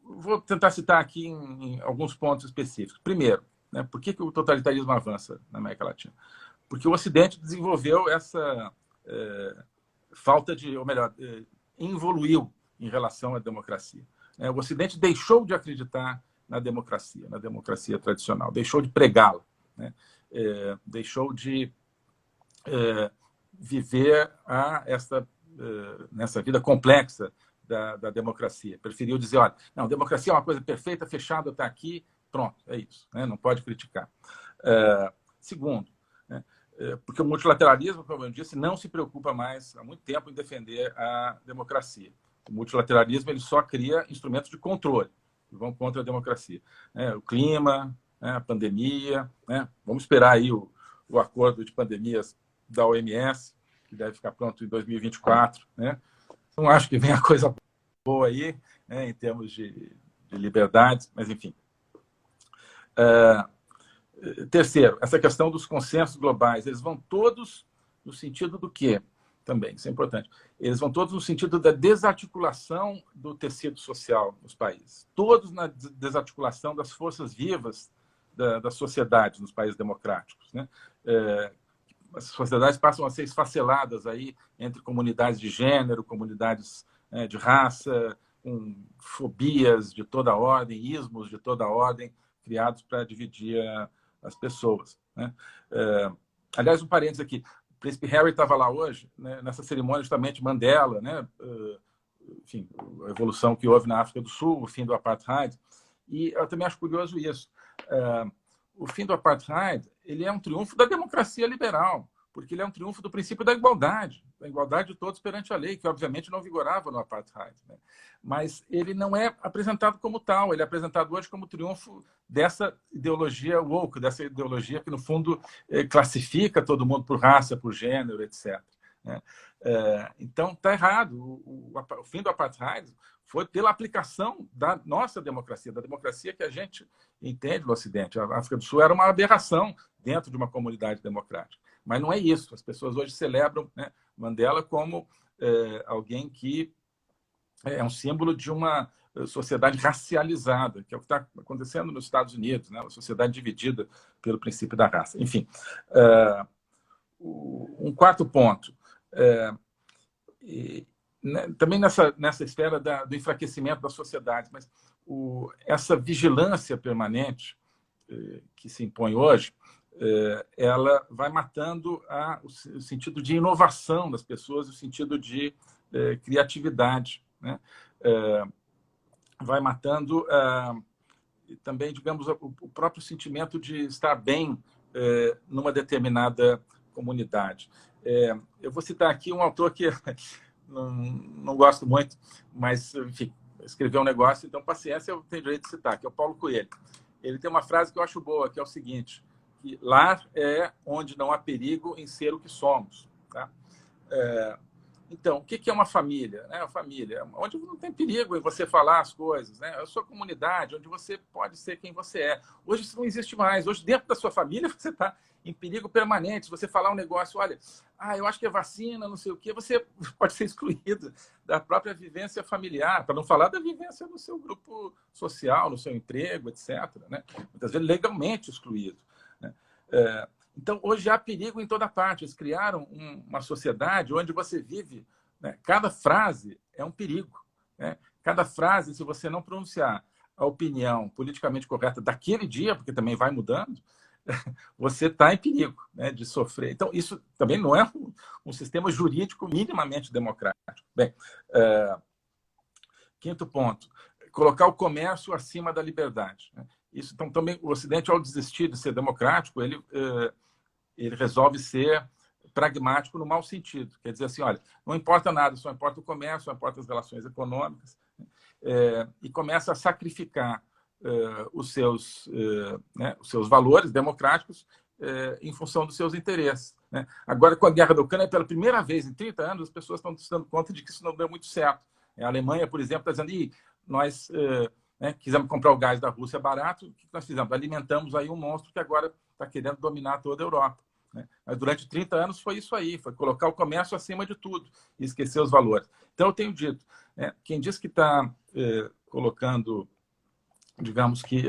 [SPEAKER 1] Vou tentar citar aqui em alguns pontos específicos. Primeiro, né, por que o totalitarismo avança na América Latina? Porque o Ocidente desenvolveu essa falta de, ou melhor, evoluiu em relação à democracia. O Ocidente deixou de acreditar na democracia tradicional, deixou de pregá-la, né? Deixou de viver nessa vida complexa da democracia. Preferiu dizer, olha, não, democracia é uma coisa perfeita, fechada, está aqui, pronto, é isso, né? Não pode criticar. Segundo, né, porque o multilateralismo, como eu disse, não se preocupa mais há muito tempo em defender a democracia. O multilateralismo ele só cria instrumentos de controle que vão contra a democracia, né? O clima, né, a pandemia, né? Vamos esperar aí o acordo de pandemias da OMS, que deve ficar pronto em 2024, né? Não acho que venha coisa boa aí, né, em termos de liberdades, mas enfim. Terceiro, essa questão dos consensos globais, eles vão todos no sentido do quê? Também, isso é importante. Eles vão todos no sentido da desarticulação do tecido social nos países. Todos na desarticulação das forças vivas das sociedades nos países democráticos, né? As sociedades passam a ser esfaceladas aí entre comunidades de gênero, comunidades de raça, com fobias de toda ordem, ismos de toda ordem, criados para dividir as pessoas, né? Aliás, um parênteses aqui. O príncipe Harry estava lá hoje, né, nessa cerimônia justamente Mandela, né? Enfim, a evolução que houve na África do Sul, o fim do apartheid. E eu também acho curioso isso. O fim do apartheid ele é um triunfo da democracia liberal, porque ele é um triunfo do princípio da igualdade de todos perante a lei, que obviamente não vigorava no apartheid, né? Mas ele não é apresentado como tal, ele é apresentado hoje como triunfo dessa ideologia woke, dessa ideologia que, no fundo, classifica todo mundo por raça, por gênero, etc., né? Então, está errado. O fim do apartheid foi pela aplicação da nossa democracia, da democracia que a gente entende no Ocidente. A África do Sul era uma aberração dentro de uma comunidade democrática. Mas não é isso. As pessoas hoje celebram, né, Mandela como alguém que é um símbolo de uma sociedade racializada, que é o que está acontecendo nos Estados Unidos, né? Uma sociedade dividida pelo princípio da raça. Enfim, um quarto ponto. Também nessa esfera do enfraquecimento da sociedade, mas essa vigilância permanente que se impõe hoje, ela vai matando o sentido de inovação das pessoas, o sentido de criatividade, né? Vai matando também, digamos, o próprio sentimento de estar bem numa determinada comunidade. Eu vou citar aqui um autor que não gosto muito, mas, enfim, escrever um negócio, então paciência eu tenho direito de citar, que é o Paulo Coelho. Ele tem uma frase que eu acho boa, que é o seguinte, que lar é onde não há perigo em ser o que somos. Tá? Então, o que é uma família? Uma família é onde não tem perigo em você falar as coisas. Né? É a sua comunidade, onde você pode ser quem você é. Hoje isso não existe mais. Hoje, dentro da sua família, você está em perigo permanente. Se você falar um negócio, olha, eu acho que é vacina, não sei o quê, você pode ser excluído da própria vivência familiar, para não falar da vivência no seu grupo social, no seu emprego, etc. Né? Muitas vezes legalmente excluído. Né? Então, hoje há perigo em toda parte. Eles criaram uma sociedade onde você vive, né? Cada frase é um perigo. Né? Cada frase, se você não pronunciar a opinião politicamente correta daquele dia, porque também vai mudando, você está em perigo, né, de sofrer. Então, isso também não é um sistema jurídico minimamente democrático. Bem, quinto ponto, colocar o comércio acima da liberdade. Né? Isso, então, também o Ocidente, ao desistir de ser democrático, ele resolve ser pragmático no mau sentido. Quer dizer assim, olha, não importa nada, só importa o comércio, só importa as relações econômicas, e começa a sacrificar os seus valores democráticos em função dos seus interesses. Né? Agora, com a guerra da Ucrânia, pela primeira vez em 30 anos, as pessoas estão se dando conta de que isso não deu muito certo. A Alemanha, por exemplo, está dizendo, nós quisemos comprar o gás da Rússia barato, o que nós fizemos? Alimentamos aí um monstro que agora está querendo dominar toda a Europa. Né? Mas durante 30 anos foi isso aí, foi colocar o comércio acima de tudo e esquecer os valores. Então, eu tenho dito, quem diz que está colocando, digamos que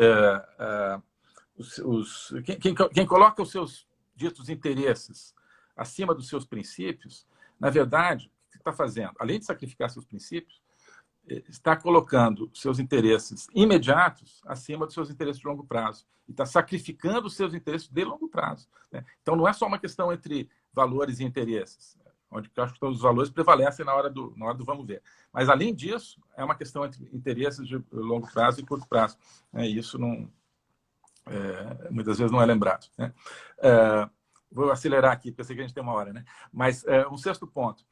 [SPEAKER 1] quem coloca os seus ditos interesses acima dos seus princípios, na verdade, o que está fazendo? Além de sacrificar seus princípios, está colocando seus interesses imediatos acima dos seus interesses de longo prazo. E está sacrificando os seus interesses de longo prazo. Né? Então, não é só uma questão entre valores e interesses, onde eu acho que todos os valores prevalecem na hora do vamos ver. Mas, além disso, é uma questão entre interesses de longo prazo e curto prazo. E isso muitas vezes não é lembrado. Né? Vou acelerar aqui, porque eu sei que a gente tem uma hora. Né? Mas, um sexto ponto.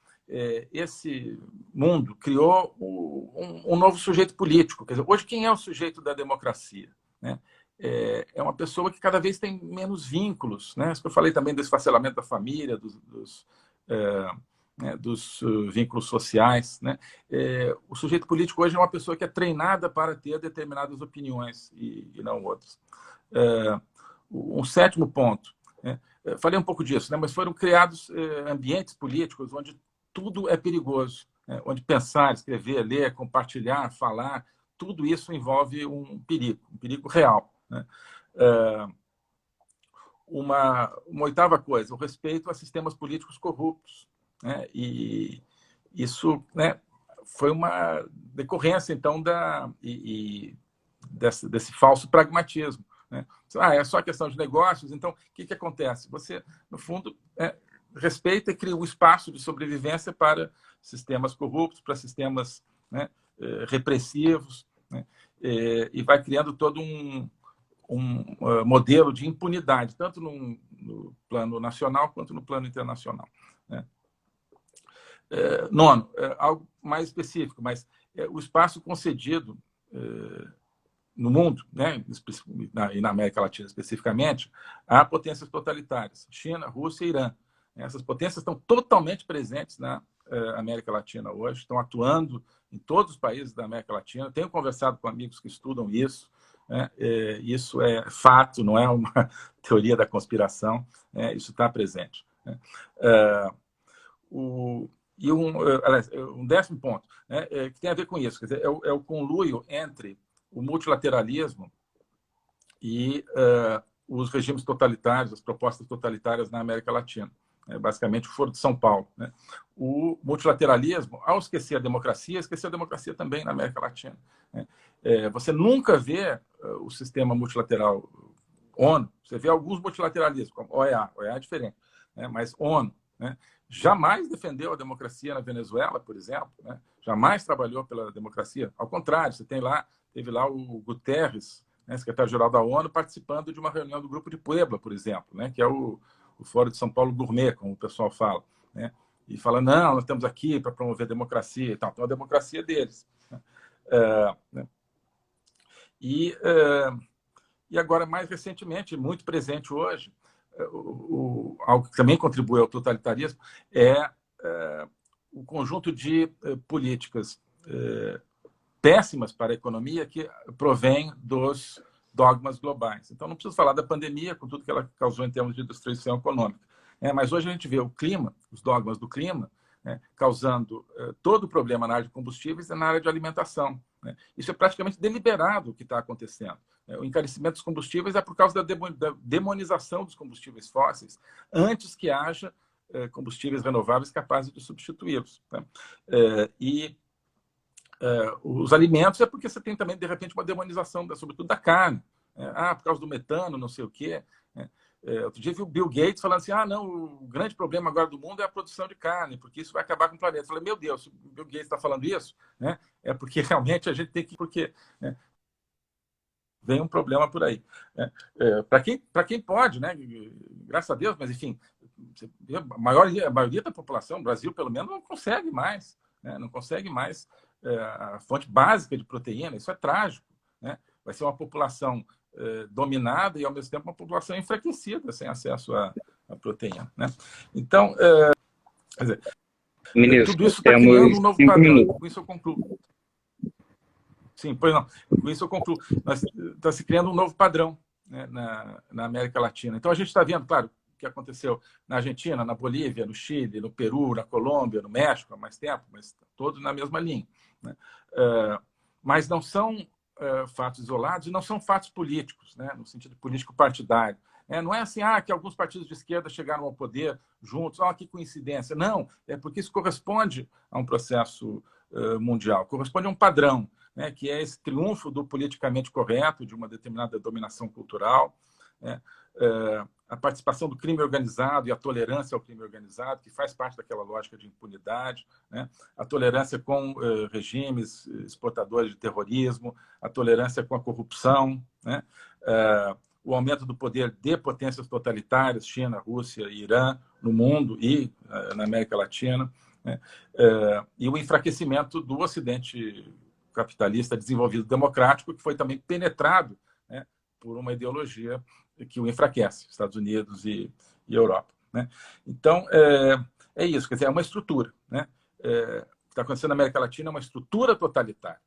[SPEAKER 1] Esse mundo criou um novo sujeito político. Quer dizer, hoje, quem é o sujeito da democracia? Né? É uma pessoa que cada vez tem menos vínculos. Né? Isso que eu falei também do esfacelamento da família, dos vínculos sociais. Né? O sujeito político hoje é uma pessoa que é treinada para ter determinadas opiniões e não outras. Um sétimo ponto. Né? Falei um pouco disso, né? Mas foram criados ambientes políticos onde tudo é perigoso, né? Onde pensar, escrever, ler, compartilhar, falar, tudo isso envolve um perigo real. Né? Uma oitava coisa, o respeito a sistemas políticos corruptos. Né? E isso, né, foi uma decorrência, então, desse falso pragmatismo. Né? É só questão de negócios, então, o que acontece? Você, no fundo, respeita e cria um espaço de sobrevivência para sistemas corruptos, para sistemas, né, repressivos, né? E vai criando todo um modelo de impunidade, tanto no plano nacional quanto no plano internacional. Né? Nono, algo mais específico, mas o espaço concedido no mundo, né, e na América Latina especificamente, a potências totalitárias, China, Rússia e Irã. Essas potências estão totalmente presentes na América Latina hoje, estão atuando em todos os países da América Latina. Tenho conversado com amigos que estudam isso. Né? Isso é fato, não é uma teoria da conspiração. Isso está presente. Né? Um décimo ponto, né, que tem a ver com isso, quer dizer, é o conluio entre o multilateralismo e os regimes totalitários, as propostas totalitárias na América Latina. Basicamente, o Foro de São Paulo. Né? O multilateralismo, ao esquecer a democracia, esqueceu a democracia também na América Latina. Né? Você nunca vê o sistema multilateral ONU, você vê alguns multilateralismos, como OEA é diferente, né? Mas ONU, né, jamais defendeu a democracia na Venezuela, por exemplo, né? Jamais trabalhou pela democracia. Ao contrário, teve lá o Guterres, né, secretário-geral da ONU, participando de uma reunião do Grupo de Puebla, por exemplo, né, que é o Fórum de São Paulo Gourmet, como o pessoal fala. Né? E fala, não, nós estamos aqui para promover democracia e tal. Então, a democracia deles. Né? Né? E agora, mais recentemente, muito presente hoje, algo que também contribui ao totalitarismo é o conjunto de políticas péssimas para a economia que provém dos dogmas globais. Então, não preciso falar da pandemia, com tudo que ela causou em termos de destruição econômica. Mas hoje a gente vê o clima, os dogmas do clima, causando todo o problema na área de combustíveis e na área de alimentação. Isso é praticamente deliberado o que está acontecendo. O encarecimento dos combustíveis é por causa da demonização dos combustíveis fósseis, antes que haja combustíveis renováveis capazes de substituí-los. E os alimentos é porque você tem também, de repente, uma demonização, sobretudo da carne. Por causa do metano, não sei o quê. Outro dia vi o Bill Gates falando assim, não, o grande problema agora do mundo é a produção de carne, porque isso vai acabar com o planeta. Eu falei, meu Deus, se o Bill Gates está falando isso, é porque realmente a gente tem que... Porque vem um problema por aí. Para quem pode, graças a Deus, mas enfim, a maioria da população, o Brasil pelo menos, não consegue mais. Não consegue mais a fonte básica de proteína, isso é trágico. Vai ser uma população dominada e, ao mesmo tempo, uma população enfraquecida, sem acesso à proteína. Então, quer dizer,
[SPEAKER 2] Ministro,
[SPEAKER 1] tudo isso está criando um novo padrão. Com isso eu concluo. Sim, pois não. Com isso eu concluo. Está se criando um novo padrão na América Latina. Então, a gente está vendo, claro, o que aconteceu na Argentina, na Bolívia, no Chile, no Peru, na Colômbia, no México há mais tempo, mas todos na mesma linha. Mas não são fatos isolados e não são fatos políticos, no sentido político partidário. Não é assim, que alguns partidos de esquerda chegaram ao poder juntos, que coincidência. Não, é porque isso corresponde a um processo mundial, corresponde a um padrão, que é esse triunfo do politicamente correto, de uma determinada dominação cultural, a participação do crime organizado e a tolerância ao crime organizado, que faz parte daquela lógica de impunidade, a tolerância com regimes exportadores de terrorismo, a tolerância com a corrupção, o aumento do poder de potências totalitárias, China, Rússia e Irã, no mundo e na América Latina, e o enfraquecimento do Ocidente capitalista desenvolvido democrático, que foi também penetrado por uma ideologia que o enfraquece, Estados Unidos e Europa. Então, é isso, quer dizer, é uma estrutura. O que está acontecendo na América Latina é uma estrutura totalitária,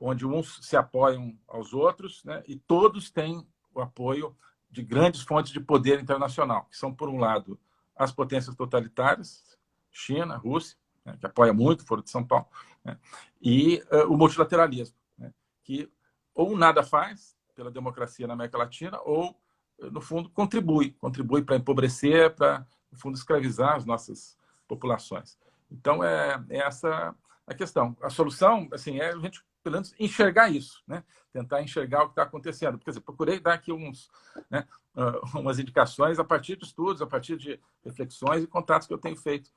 [SPEAKER 1] onde uns se apoiam aos outros, e todos têm o apoio de grandes fontes de poder internacional, que são, por um lado, as potências totalitárias, China, Rússia, que apoia muito o Foro de São Paulo, e o multilateralismo, que ou nada faz pela democracia na América Latina, ou, no fundo, contribui para empobrecer, para, no fundo, escravizar as nossas populações. Então, é essa a questão. A solução, assim, é a gente, pelo menos, enxergar isso, tentar enxergar o que está acontecendo. Quer dizer, procurei dar aqui umas indicações a partir de estudos, a partir de reflexões e contatos que eu tenho feito.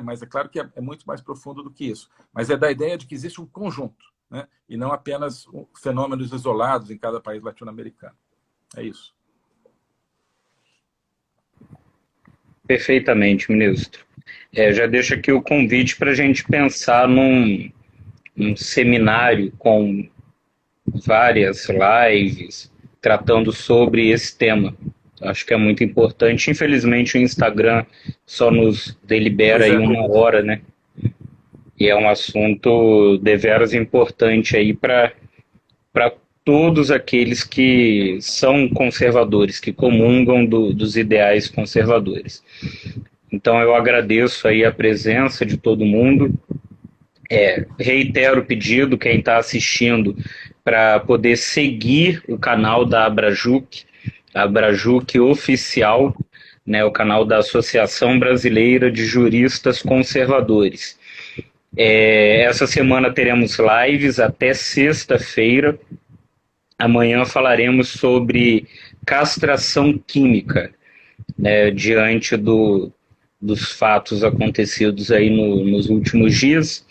[SPEAKER 1] Mas é claro que é muito mais profundo do que isso. Mas é da ideia de que existe um conjunto, e não apenas fenômenos isolados em cada país latino-americano. É isso.
[SPEAKER 2] Perfeitamente, ministro. Já deixo aqui o convite para a gente pensar num seminário com várias lives tratando sobre esse tema. Acho que é muito importante. Infelizmente, o Instagram só nos delibera aí 1 hora, E é um assunto deveras importante aí para todos aqueles que são conservadores, que comungam dos ideais conservadores. Então, eu agradeço aí a presença de todo mundo. Reitero o pedido, quem está assistindo, para poder seguir o canal da Abrajuc Oficial, o canal da Associação Brasileira de Juristas Conservadores. Essa semana teremos lives até sexta-feira. Amanhã falaremos sobre castração química, diante dos fatos acontecidos aí nos últimos dias.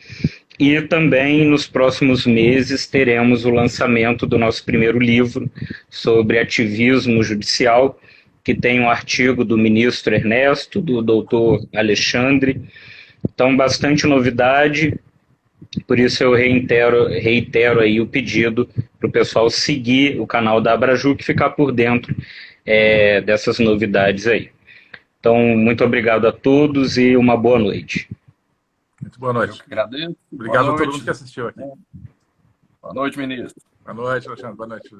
[SPEAKER 2] E também nos próximos meses teremos o lançamento do nosso primeiro livro sobre ativismo judicial, que tem um artigo do ministro Ernesto, do doutor Alexandre. Então, bastante novidade. Por isso eu reitero aí o pedido para o pessoal seguir o canal da Abrajuc e ficar por dentro dessas novidades aí. Então, muito obrigado a todos e uma boa noite.
[SPEAKER 1] Muito boa noite.
[SPEAKER 3] Eu que agradeço.
[SPEAKER 1] Obrigado
[SPEAKER 3] Boa
[SPEAKER 1] a todo
[SPEAKER 3] noite.
[SPEAKER 1] mundo que assistiu aqui.
[SPEAKER 3] Boa noite, ministro.
[SPEAKER 1] Boa noite, Alexandre. Boa noite.